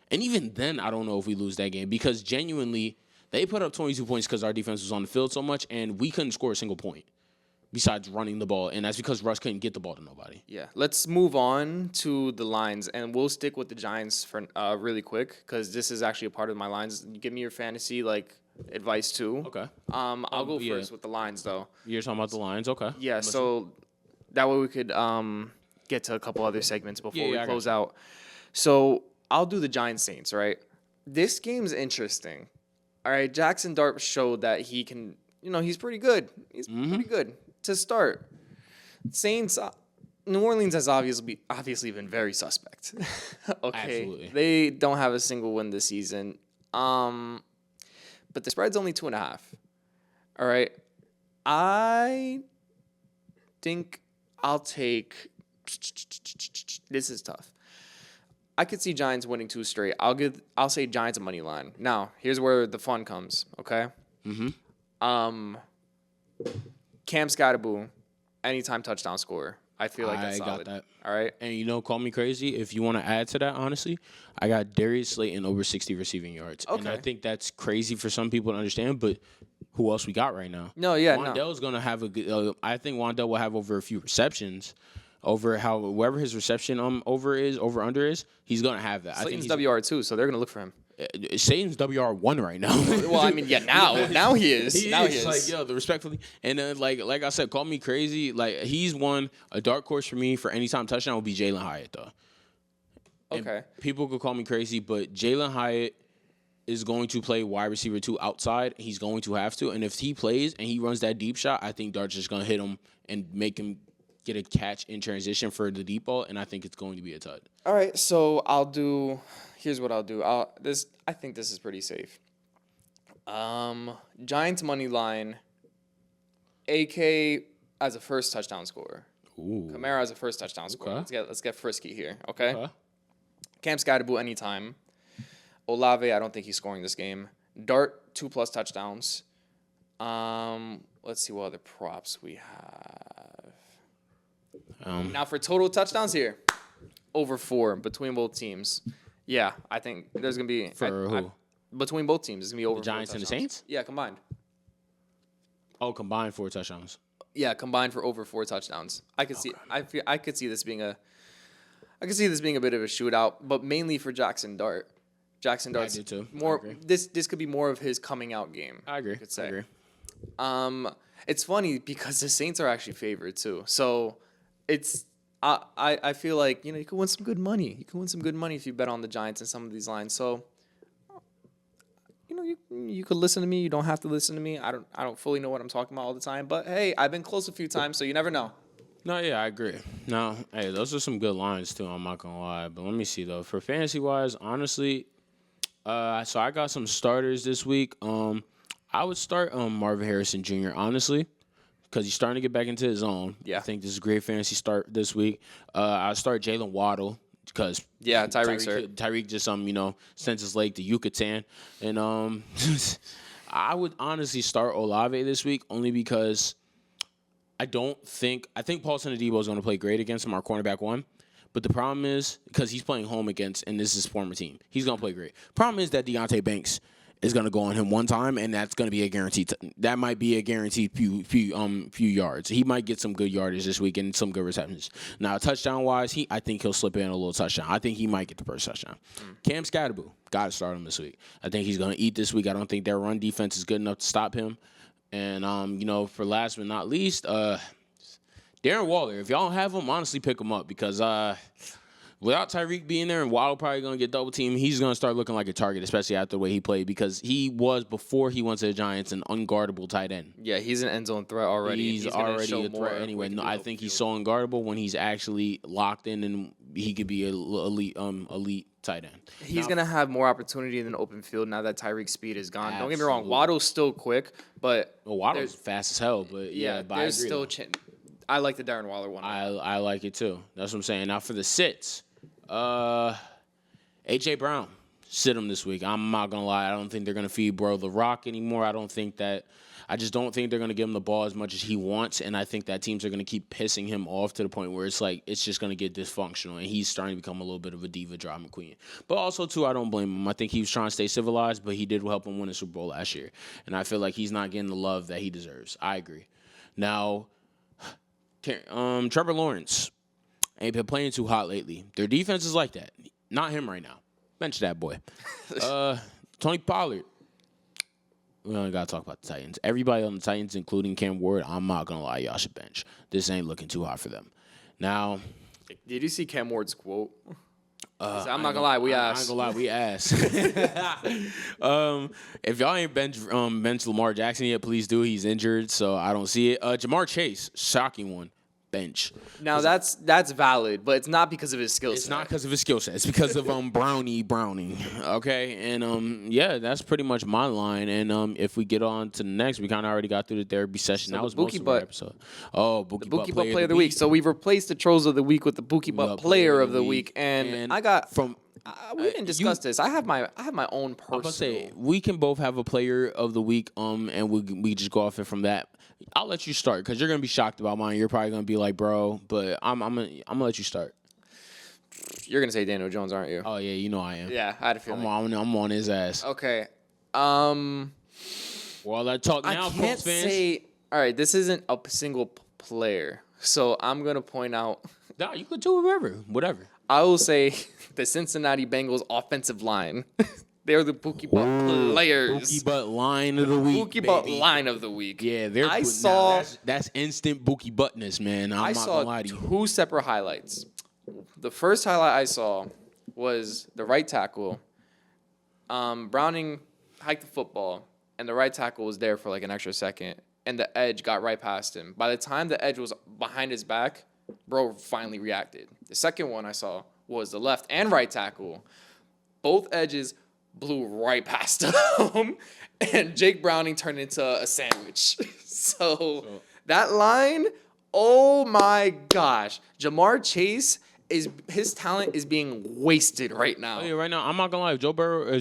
And even then, I don't know if we lose that game because genuinely, they put up 22 points because our defense was on the field so much, and we couldn't score a single point besides running the ball. And that's because Russ couldn't get the ball to nobody. Yeah. Let's move on to the lines, and we'll stick with the Giants for really quick because this is actually a part of my lines. Give me your fantasy, advice, too. Okay. I'll go first with the lines, though. You're talking about the lines? Okay. Yeah, so that way we could get to a couple other segments before we close out. So I'll do the Giants Saints, right? This game's interesting. All right, Jaxson Dart showed that he can, he's pretty good. He's pretty good to start. Saints, New Orleans has obviously been very suspect. Okay. Absolutely. They don't have a single win this season. But the spread's only 2.5. All right. I think I'll take. This is tough. I could see Giants winning 2 straight. I'll say Giants a money line. Now, here's where the fun comes, okay? Mm-hmm. Cam Scatterboo, anytime touchdown scorer. I feel like that's solid. Got that. All right? And call me crazy. If you want to add to that, honestly, I got Darius Slayton over 60 receiving yards. Okay. And I think that's crazy for some people to understand, but who else we got right now? Wandell's going to have a good I think Wandell will have over a few receptions. Over wherever his reception over under is, he's gonna have that. Slayton's WR too, so they're gonna look for him. Satan's WR1 right now. Well, I mean, now he is. He is. Like, yo, respectfully, and then like I said, call me crazy. Like he's a dark horse for me for anytime touchdown will be Jalen Hyatt though. Okay. And people could call me crazy, but Jalen Hyatt is going to play wide receiver 2 outside. He's going to have to, and if he plays and he runs that deep shot, I think Dart's just gonna hit him and make him get a catch in transition for the deep ball, and I think it's going to be a tud. All right, so here's what I'll do. I think this is pretty safe. Giants money line, AK as a first touchdown scorer. Ooh. Kamara as a first touchdown scorer. Let's get frisky here, okay? Cam Scatterboo anytime. Olave, I don't think he's scoring this game. Dart 2+ touchdowns. Let's see what other props we have. Now for total touchdowns here, over 4 between both teams. Yeah, I think there's gonna be who? Between both teams. It's gonna be over. The Giants and the Saints. Yeah, combined. Oh, combined 4 touchdowns. Yeah, combined for over 4 touchdowns. I could see. I could see this being a bit of a shootout, but mainly for Jaxson Dart. Jaxson Dart's I did too. more. This could be more of his coming out game. I agree. I could say. I agree. It's funny because the Saints are actually favored too. So it's I feel like you could win some good money. You can win some good money if you bet on the Giants in some of these lines. So you could listen to me. You don't have to listen to me. I don't fully know what I'm talking about all the time. But hey, I've been close a few times, so you never know. No, yeah, I agree. No, hey, those are some good lines too. I'm not gonna lie, but let me see though. For fantasy wise, honestly, so I got some starters this week. I would start Marvin Harrison Jr. honestly, because he's starting to get back into his own. Yeah, I think this is a great fantasy start this week. I'll start Jalen Waddle because Tyreek just sent his leg to Yucatan, and I would honestly start Olave this week only because I think Paulson Adebo is going to play great against him, our cornerback one. But the problem is, because he's playing home against, and this is his former team, he's going to play great. Problem is that Deontay Banks is going to go on him one time, and that's going to be a guaranteed. That might be a guaranteed few yards. He might get some good yardage this week and some good receptions. Now, touchdown wise, I think he'll slip in a little touchdown. I think he might get the first touchdown. Cam Scatterboo, got to start him this week. I think he's going to eat this week. I don't think their run defense is good enough to stop him. And for last but not least, Darren Waller. If y'all don't have him, honestly, pick him up because without Tyreek being there and Waddle probably going to get double teamed, he's going to start looking like a target, especially after the way he played, because he was, before he went to the Giants, an unguardable tight end. Yeah, he's an end zone threat already. He's already a threat anyway. No, I think he's so unguardable when he's actually locked in, and he could be an elite tight end. He's going to have more opportunity in the open field now that Tyreek's speed is gone. Don't get me wrong, Waddle's still quick, but... Well, Waddle's fast as hell, but but there's still... I like the Darren Waller one. I like it too. That's what I'm saying. Now for the sits, A.J. Brown, sit him this week. I'm not going to lie. I don't think they're going to feed Bro the rock anymore. I just don't think they're going to give him the ball as much as he wants, and I think that teams are going to keep pissing him off to the point where it's like it's just going to get dysfunctional, and he's starting to become a little bit of a diva drama queen. But also, too, I don't blame him. I think he was trying to stay civilized, but he did help him win a Super Bowl last year, and I feel like he's not getting the love that he deserves. I agree. Now, Trevor Lawrence ain't been playing too hot lately. Their defense is like that. Not him right now. Bench that boy. Tony Pollard. We only got to talk about the Titans. Everybody on the Titans, including Cam Ward, I'm not going to lie, y'all should bench. This ain't looking too hot for them. Now. Did you see Cam Ward's quote? I'm not going to lie, we asked. I'm not going to lie, we asked. If y'all ain't bench Lamar Jackson yet, please do. He's injured, so I don't see it. Jamar Chase, shocking one. Bench. Now that's valid, but it's not because of his skill set. It's not because of his skill set. It's because of Browning. Okay, and that's pretty much my line. And if we get on to the next, we kind of already got through the therapy session. That was most of our episode. Oh, Bookie Butt Player of the Week. So we've replaced the Trolls of the Week with the Bookie Butt Player of the Week, and I got from. We didn't discuss this. I have my own personal. I'm gonna say we can both have a Player of the Week, and we just go off it from that. I'll let you start because you're gonna be shocked about mine. You're probably gonna be like, bro, but I'm gonna let you start. You're gonna say Daniel Jones, aren't you? Oh yeah, you know I am. Yeah, I had a feeling. I'm on his ass. Okay. Well, that talk now, I can't say. All right, this isn't a single player, so I'm gonna point out. Nah, you could do whatever. I will say the Cincinnati Bengals offensive line. They're the Bookie Butt players. Bookie Butt line of the week. Bookie Butt line of the week. Yeah, that's instant Bookie Buttness, man. I'm not gonna lie to you. Two separate highlights. The first highlight I saw was the right tackle. Browning hiked the football, and the right tackle was there for like an extra second, and the edge got right past him. By the time the edge was behind his back, bro finally reacted. The second one I saw was the left and right tackle. Both edges blew right past him, and Jake Browning turned into a sandwich. So that line, oh my gosh. Jamar Chase, his talent is being wasted right now. Oh, yeah, right now, I'm not gonna lie. If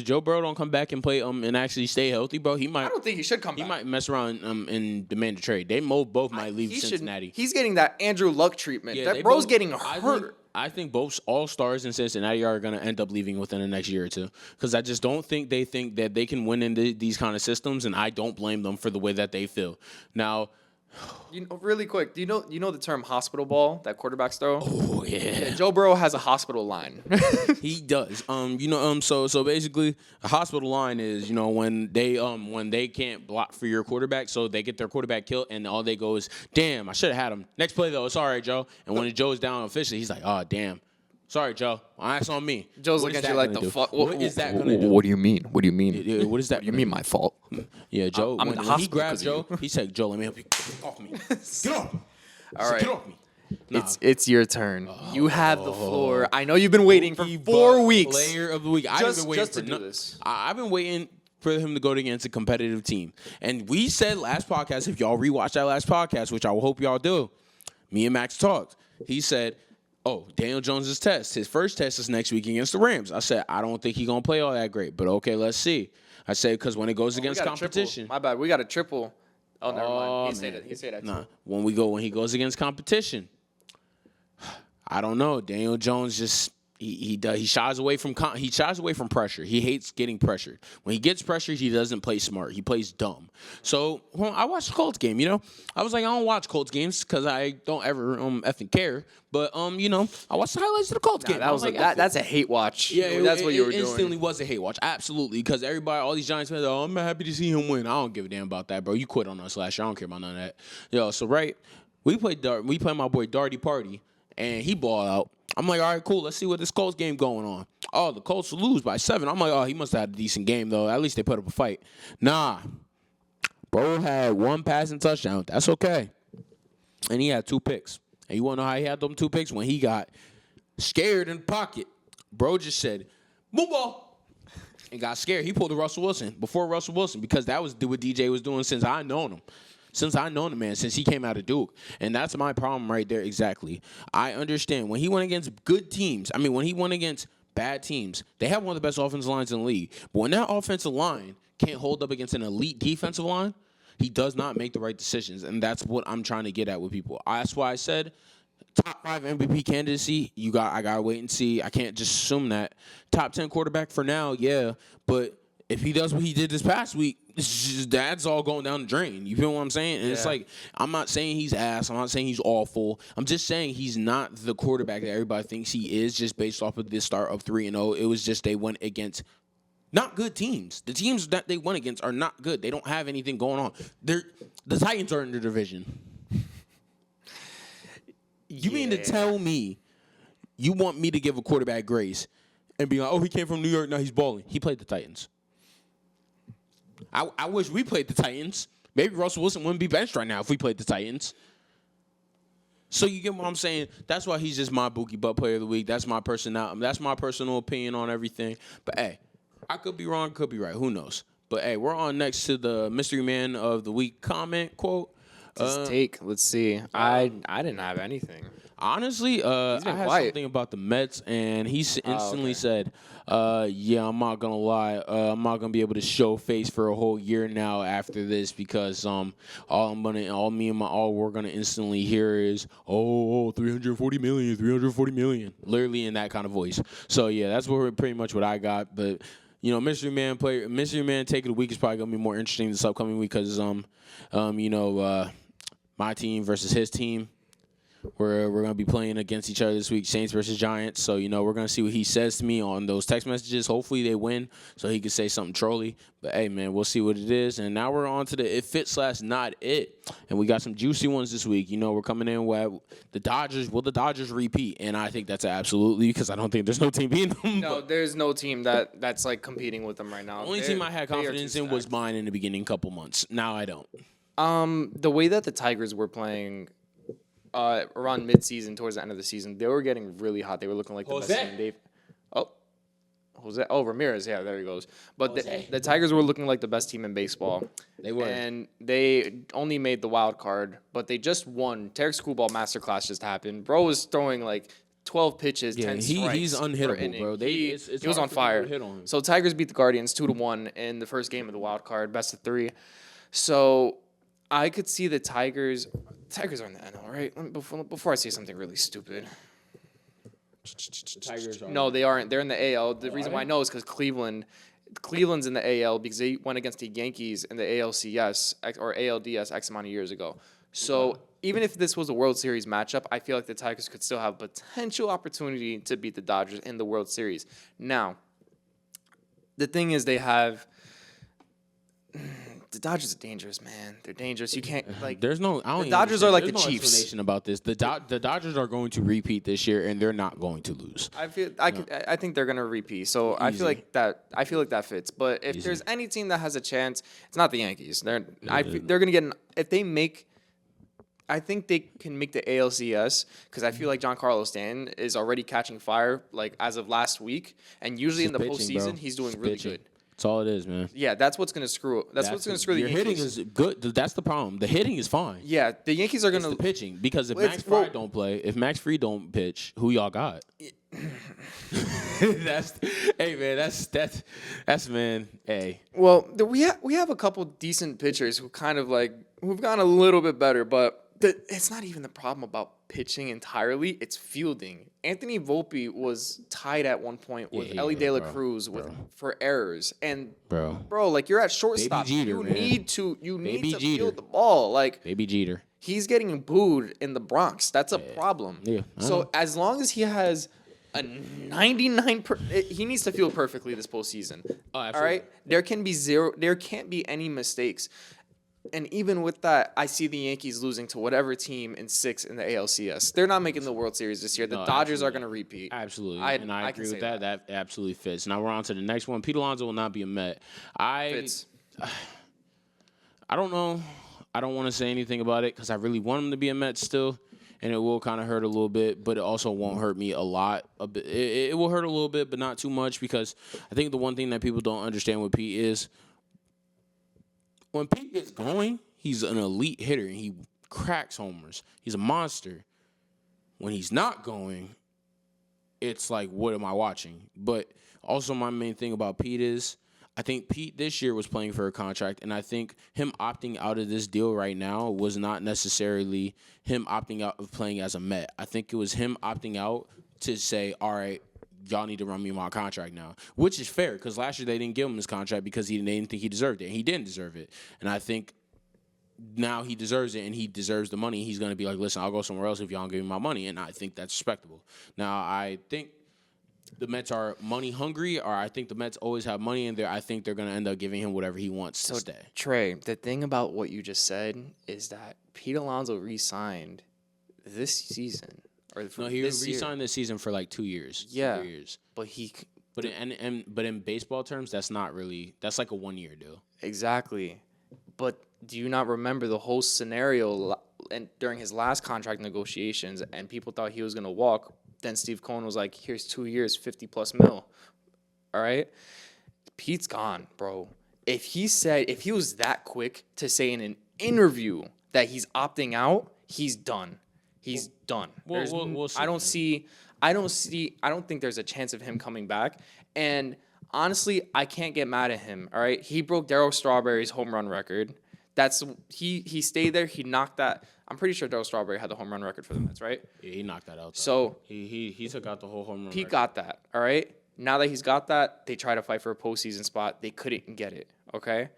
Joe Burrow don't come back and play and actually stay healthy, bro, he might. I don't think he should come back. He might mess around and demand a trade. They both might leave Cincinnati. He's getting that Andrew Luck treatment. Yeah, that bro's getting hurt. I think both all-stars in Cincinnati are going to end up leaving within the next year or two because I just don't think they think that they can win in these kind of systems, and I don't blame them for the way that they feel. Now, really quick, do you know the term hospital ball that quarterbacks throw? Oh yeah. Joe Burrow has a hospital line. He does. So basically, a hospital line is when they can't block for your quarterback, so they get their quarterback killed, and all they go is, "Damn, I should have had him." Next play though, it's all right, Joe. And when Joe's down officially, he's like, "Oh damn. Sorry, Joe. That's on me." Joe's looking at you like the fuck. What is that going to do? What do you mean? What do you mean? Yeah, what is that? You mean my fault? Yeah, Joe. I'm in the hospital. He grabbed Joe. He said, "Joe, let me help you. Get off me. Get off me. All right. Get off me." Nah. It's your turn. You have the floor. I know you've been waiting for 4 weeks. Player of the week. I've been waiting to do this. I've been waiting for him to go against a competitive team. And we said last podcast, if y'all rewatch that last podcast, which I hope y'all do, me and Max talked. He said, "Oh, Daniel Jones' test. His first test is next week against the Rams." I said, "I don't think he's going to play all that great, but okay, let's see." I said, because when it goes against competition. My bad. We got a triple. Oh, never mind. He said that too. Nah, when he goes against competition, I don't know. Daniel Jones just he shies away from pressure. He hates getting pressured. When he gets pressured, he doesn't play smart. He plays dumb. So I watched the Colts game. I was like, I don't watch Colts games because I don't ever effing care. But I watched the highlights of the Colts game. That's a hate watch. Yeah, that's what you were doing. It instantly was a hate watch. Absolutely, because all these Giants fans, I'm happy to see him win. I don't give a damn about that, bro. You quit on us last year. I don't care about none of that. So we played my boy Darty Party, and he balled out. I'm like, all right, cool. Let's see what this Colts game going on. Oh, the Colts lose by 7. I'm like, oh, he must have had a decent game, though. At least they put up a fight. Nah. Bro had 1 passing touchdown. That's okay. And he had 2 picks. And you want to know how he had them 2 picks? When he got scared in the pocket, bro just said, move ball. And got scared. He pulled a Russell Wilson before Russell Wilson because that was what DJ was doing since I known him. Since he came out of Duke. And that's my problem right there exactly. I understand. When he went against good teams, when he went against bad teams, they have one of the best offensive lines in the league. But when that offensive line can't hold up against an elite defensive line, he does not make the right decisions. And that's what I'm trying to get at with people. That's why I said top 5 MVP candidacy, I got to wait and see. I can't just assume that. Top 10 quarterback for now, yeah. But if he does what he did this past week, that's all going down the drain. You feel what I'm saying? And it's like, I'm not saying he's ass. I'm not saying he's awful. I'm just saying he's not the quarterback that everybody thinks he is just based off of this start of 3-0. It was just they went against not good teams. The teams that they went against are not good. They don't have anything going on. The Titans are in the division. You mean to tell me you want me to give a quarterback grace and be like, oh, he came from New York, now he's balling. He played the Titans. I wish we played the Titans. Maybe Russell Wilson wouldn't be benched right now if we played the Titans. So you get what I'm saying? That's why he's just my Bookie Butt Player of the Week. That's my personal opinion on everything. But, hey, I could be wrong, could be right. Who knows? But, hey, we're on next to the Mystery Man of the Week comment quote. Take. Let's see. I didn't have anything. Honestly, I had something about the Mets, and he instantly said, yeah, I'm not going to lie. I'm not going to be able to show face for a whole year now after this because all we're going to instantly hear is, 340 million, literally in that kind of voice. So, yeah, that's pretty much what I got. But, Mystery Man Take of the Week is probably going to be more interesting this upcoming week because, my team versus his team. We're going to be playing against each other this week, Saints versus Giants. So, we're going to see what he says to me on those text messages. Hopefully they win so he can say something trolly. But, hey, man, we'll see what it is. And now we're on to the it fit / not it. And we got some juicy ones this week. We're coming in with the Dodgers. Will the Dodgers repeat? And I think that's absolutely because I don't think there's no team beating them. No, there's no team that's, like, competing with them right now. The only team I had confidence in was mine in the beginning couple months. Now I don't. The way that the Tigers were playing around midseason towards the end of the season, they were getting really hot. They were looking like the best team. Ramirez. Yeah, there he goes. But the Tigers were looking like the best team in baseball. They were. And they only made the wild card, but they just won. Tarek Schoolball Masterclass just happened. Bro was throwing like 12 pitches, 10 strikes. He's unhittable, bro. He was on fire. So Tigers beat the Guardians 2-1 in the first game of the wild card, best of 3. So I could see the Tigers. Tigers are in the NL, right? Before I say something really stupid. The Tigers are. No, they aren't. They're in the AL. The reason why I know is because Cleveland's in the AL because they went against the Yankees in the ALCS or ALDS X amount of years ago. So even if this was a World Series matchup, I feel like the Tigers could still have potential opportunity to beat the Dodgers in the World Series. Now, the thing is they have. The Dodgers are dangerous, man. They're dangerous. You can't like. There's no. I don't. The Dodgers are like the Chiefs. Explanation about this. The Dodgers are going to repeat this year, and they're not going to lose. I think they're gonna repeat. So I feel like that fits. But if there's any team that has a chance, it's not the Yankees. They're gonna get if they make. I think they can make the ALCS because I feel like Giancarlo Stanton is already catching fire like as of last week, and usually in the postseason he's doing really good. That's all it is, man. Yeah, that's what's gonna screw. That's what's gonna screw the Yankees. Your hitting is good. That's the problem. The hitting is fine. Yeah, the Yankees are gonna the pitching because if Max Fried don't play, if Max Fried don't pitch, who y'all got? That's man. Hey, Well, we have a couple decent pitchers who kind of like who've gotten a little bit better, but it's not even the problem about pitching entirely. It's fielding. Anthony Volpe was tied at one point with Ellie De La Cruz for errors, and bro, like you're at shortstop. Jeter, you man. need to Jeter. field the ball. Like Baby Jeter. he's getting booed in the Bronx. That's a problem. Yeah, So as long as he has a 99, he needs to field perfectly this postseason. Oh, absolutely. All right, there can't be any mistakes. And even with that, I see the Yankees losing to whatever team in 6 in the ALCS. They're not making the World Series this year. The Dodgers are going to repeat. Absolutely. I agree with that. That absolutely fits. Now we're on to the next one. Pete Alonso will not be a Met. Fits. I don't know. I don't want to say anything about it because I really want him to be a Met still, and it will kind of hurt a little bit, but it also won't hurt me a lot. A bit. It will hurt a little bit, but not too much because I think the one thing that people don't understand with Pete is when Pete gets going, he's an elite hitter, and he cracks homers. He's a monster. When he's not going, it's like, what am I watching? But also my main thing about Pete is I think Pete this year was playing for a contract, and I think him opting out of this deal right now was not necessarily him opting out of playing as a Met. I think it was him opting out to say, all right, y'all need to run me my contract now, which is fair because last year they didn't give him his contract because they didn't think he deserved it, and he didn't deserve it. And I think now he deserves it, and he deserves the money. He's going to be like, listen, I'll go somewhere else if y'all don't give me my money, and I think that's respectable. Now, I think the Mets are money hungry, or I think the Mets always have money in there. I think they're going to end up giving him whatever he wants to stay. Trey, the thing about what you just said is that Pete Alonso re-signed this season. No, he re-signed this season for like 2 years. Yeah, 3 years. But in baseball terms, that's not really. That's like a 1 year deal. Exactly. But do you not remember the whole scenario and during his last contract negotiations, and people thought he was going to walk? Then Steve Cohen was like, here's 2 years, 50+ mil. All right? Pete's gone, bro. If he was that quick to say in an interview that he's opting out, he's done. He's done. We'll see, I don't think there's a chance of him coming back. And honestly, I can't get mad at him. All right, he broke Darryl Strawberry's home run record. He stayed there. He knocked that. I'm pretty sure Darryl Strawberry had the home run record for the Mets, right? Yeah, he knocked that out. Though. So he took out the whole home run. Pete record. got that. All right. Now that he's got that, they try to fight for a postseason spot. They couldn't get it. Okay.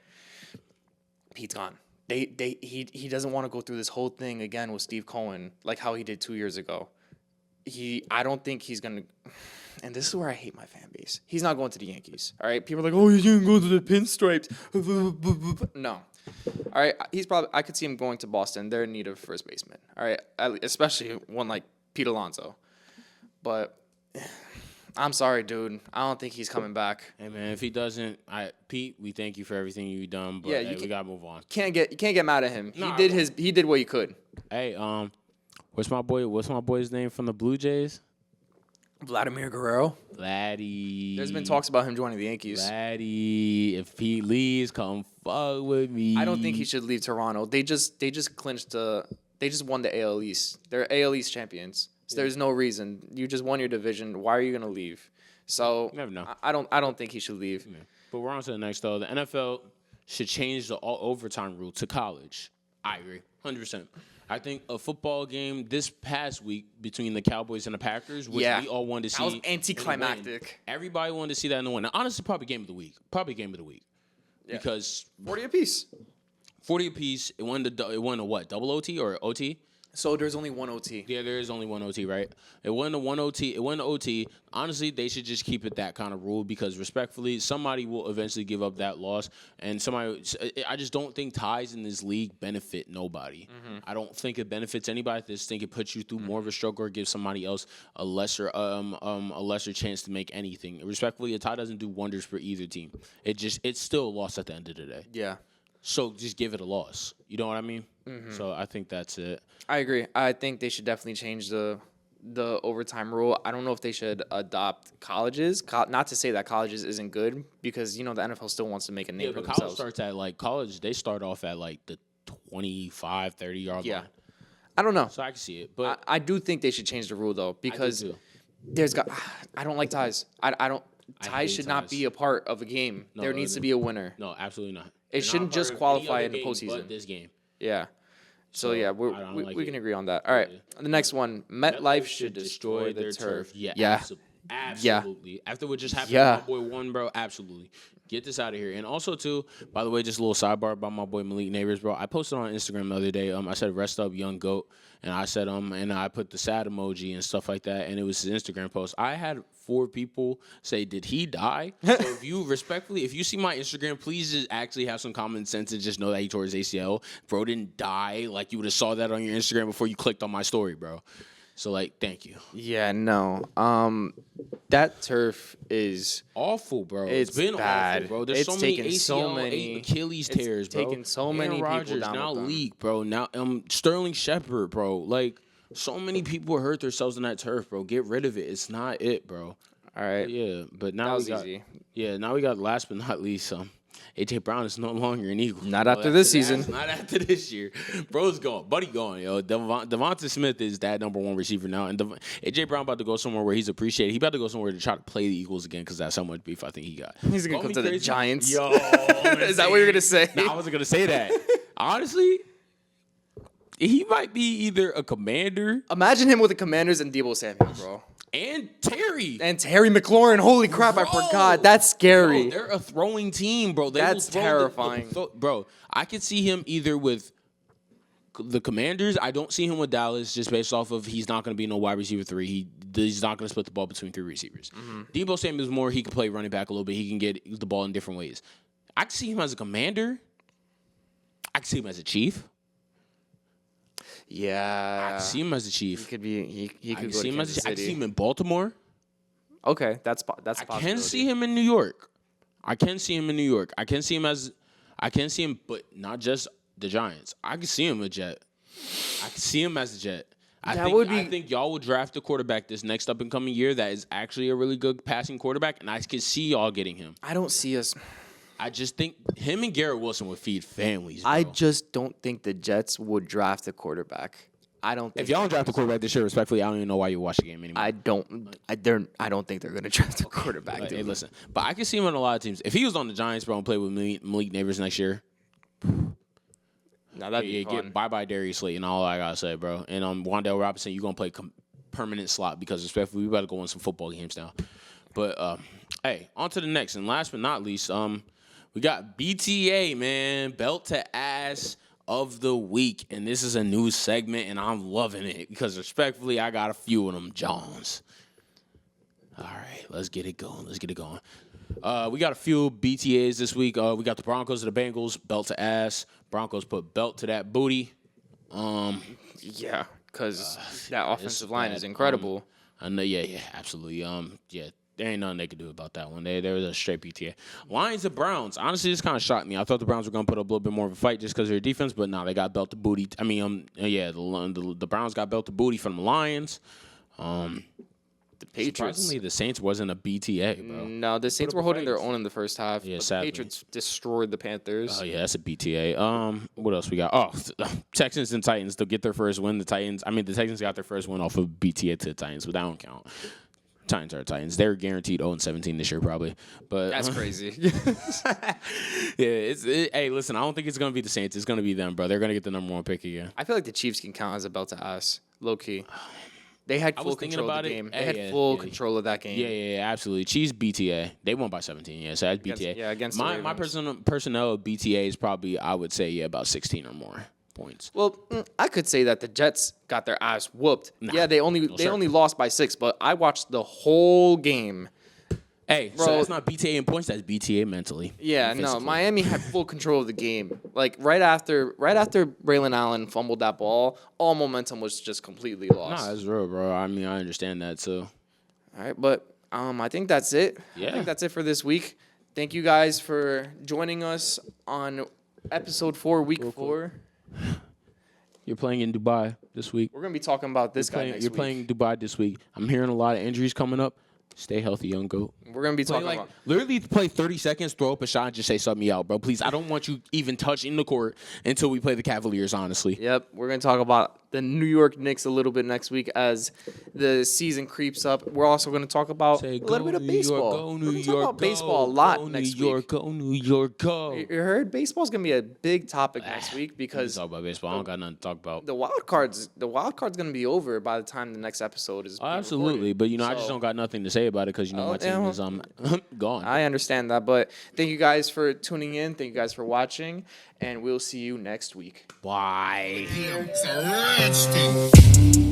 Pete's gone. He doesn't want to go through this whole thing again with Steve Cohen like how he did 2 years ago. I don't think he's gonna. And this is where I hate my fan base. He's not going to the Yankees. All right. People are like, oh, he's gonna go to the Pinstripes. No. All right. I could see him going to Boston. They're in need of first baseman. All right. Especially one like Pete Alonso. But I'm sorry, dude. I don't think he's coming back. Hey man, if he doesn't, Pete, we thank you for everything you've done, but we gotta move on. You can't get mad at him. He did what he could. Hey, what's my boy's name from the Blue Jays? Vladimir Guerrero. Vladdy. There's been talks about him joining the Yankees. Vladdy, if he leaves, come fuck with me. I don't think he should leave Toronto. They just clinched they just won the AL East. They're AL East champions. So there's no reason. You just won your division. Why are you gonna leave? So never know. I don't think he should leave. Yeah. But we're on to the next though. The NFL should change the all overtime rule to college. I agree, 100%. I think a football game this past week between the Cowboys and the Packers, which we all wanted to see. That was anticlimactic. Everybody wanted to see that in the win. Now, honestly, probably game of the week. Yeah. Because 40 apiece. 40 apiece. It won a what? Double OT or OT? So there's only one OT. Yeah, there is only one OT, right? It won the one OT. It won the OT. Honestly, they should just keep it that kind of rule because, respectfully, somebody will eventually give up that loss. And I just don't think ties in this league benefit nobody. Mm-hmm. I don't think it benefits anybody. I just think it puts you through more of a struggle or gives somebody else a lesser chance to make anything. Respectfully, a tie doesn't do wonders for either team. It's still a loss at the end of the day. Yeah. So just give it a loss. You know what I mean? Mm-hmm. So I think that's it. I agree. I think they should definitely change the overtime rule. I don't know if they should adopt colleges. Not to say that colleges isn't good because, the NFL still wants to make a name for themselves. College starts at, college, they start off at, the 25, 30-yard line. I don't know. So I can see it. But I do think they should change the rule, though, because I don't like ties. I don't. Ties should not be a part of a game. No, there needs to be a winner. No, absolutely not. It shouldn't just qualify in the game, postseason. but this game. Yeah. So yeah, we can agree on that. All right. The next one, MetLife should destroy their turf. Yeah. Absolutely. After what just happened, my boy won, bro. Absolutely. Get this out of here. And also, too, by the way, just a little sidebar about my boy Malik Nabers, bro. I posted on Instagram the other day. I said, rest up, young GOAT. And I said, and I put the sad emoji and stuff like that. And it was his Instagram post. I had 4 people say, did he die? So if you see my Instagram, please just actually have some common sense and just know that he tore his ACL. Bro didn't die. Like, you would have saw that on your Instagram before you clicked on my story, bro. So, like, thank you. Yeah, no. That turf is awful, bro. It's been bad, awful, bro. There's so many ACL, so many Achilles tears, bro. Taking so many people Rodgers, down now with them. Leak, bro. Now Sterling Shepard, bro. Like, so many people hurt themselves in that turf, bro. Get rid of it. It's not it, bro. All right. But yeah, but now that was we got easy. Yeah, now we got last but not least AJ Brown is no longer an Eagle. Not after this season. Not after this year. Bro's gone. Buddy gone, yo. Devonta Smith is that number 1 receiver now. And AJ Brown about to go somewhere where he's appreciated. He about to go somewhere to try to play the Eagles again because that's how much beef I think he got. He's going to come to the Giants. Yo. Is that what you're going to say? No, I wasn't going to say that. Honestly, he might be either a commander. Imagine him with the Commanders and Deebo Samuel, bro. And Terry. And Terry McLaurin. Holy crap, bro, I forgot. That's scary. Bro, they're a throwing team, bro. That's terrifying. Bro, I could see him either with the Commanders. I don't see him with Dallas just based off of he's not going to be no wide receiver 3. He's not going to split the ball between 3 receivers. Mm-hmm. Deebo Samuel's more, he can play running back a little bit. He can get the ball in different ways. I can see him as a commander. I can see him as a chief. Yeah. I can see him as a chief. He could be. He could go to him Kansas City. I can see him in Baltimore. Okay, that's a I possibility. can see him in New York. I can see him, but not just the Giants. I can see him a Jet. I can see him as a Jet. I think y'all will draft a quarterback this next up and coming year that is actually a really good passing quarterback, and I can see y'all getting him. I don't see us. I just think him and Garrett Wilson would feed families, bro. I just don't think the Jets would draft a quarterback. I don't think if y'all don't draft a quarterback this year, respectfully, I don't even know why you watch the game anymore. I don't think they're gonna draft a quarterback. Hey, listen, but I can see him on a lot of teams. If he was on the Giants, bro, and played with Malik Nabers next year, now that'd be fun. Get bye Darius Slayton. All I gotta say, bro. And Wan'Dale Robinson, you gonna play permanent slot because respectfully, we about to go on some football games now. But hey, on to the next and last but not least, we got BTA, man, belt to ass of the week, and this is a new segment, and I'm loving it because respectfully, I got a few of them Jones. All right, let's get it going. We got a few BTAs this week. We got the Broncos and the Bengals, belt to ass. Broncos put belt to that booty. Yeah, because that offensive line is incredible. I know, yeah, absolutely. There ain't nothing they could do about that one. They was a straight BTA. Lions and Browns. Honestly, this kind of shocked me. I thought the Browns were going to put up a little bit more of a fight just because of their defense, but no, they got belt to booty. I mean, the Browns got belt to booty from the Lions. The Patriots. Surprisingly, the Saints wasn't a BTA, bro. No, the Saints were holding their own in the first half. Yeah, but sadly. The Patriots destroyed the Panthers. Oh, yeah, that's a BTA. What else we got? Oh, Texans and Titans to get their first win. The Texans got their first win off of BTA to the Titans, but that don't count. Titans are Titans. They're guaranteed 0-17 this year, probably. But that's crazy. Hey, listen, I don't think it's gonna be the Saints. It's gonna be them, bro. They're gonna get the number 1 pick again. I feel like the Chiefs can count as a belt to ass, low key. They had full control of the game. They had full control of that game. Yeah, absolutely. Chiefs BTA. They won by 17. Yeah, so that's BTA. Against my personnel of BTA is probably, I would say, about 16 or more points. Well, I could say that the Jets got their ass whooped. Nah, they only lost by 6, but I watched the whole game. Hey, bro, so that's not BTA in points. That's BTA mentally. Yeah, no, Miami had full control of the game. Like right after Braylon Allen fumbled that ball, all momentum was just completely lost. Nah, that's real, bro. I mean, I understand that too. All right, but I think that's it. Yeah. I think that's it for this week. Thank you guys for joining us on episode 4, week 4. You're playing in Dubai this week. We're gonna be talking about this guy next week. You're playing Dubai this week. I'm hearing a lot of injuries coming up. Stay healthy, young GOAT. We're gonna be talking about literally play 30 seconds, throw up a shot, and just say sub me out, bro. Please, I don't want you even touching the court until we play the Cavaliers. Honestly. Yep, we're gonna talk about the New York Knicks a little bit next week as the season creeps up. We're also going to talk about a little bit of baseball. We're going to talk about baseball a lot next week. Go New York, go. You heard? Baseball's going to be a big topic next week because talk about baseball. I don't got nothing to talk about. The wild card's going to be over by the time the next episode is. Absolutely, recorded. But I just don't got nothing to say about it because my team is gone. I understand that, but thank you guys for tuning in. Thank you guys for watching, and we'll see you next week. Bye. Celeste.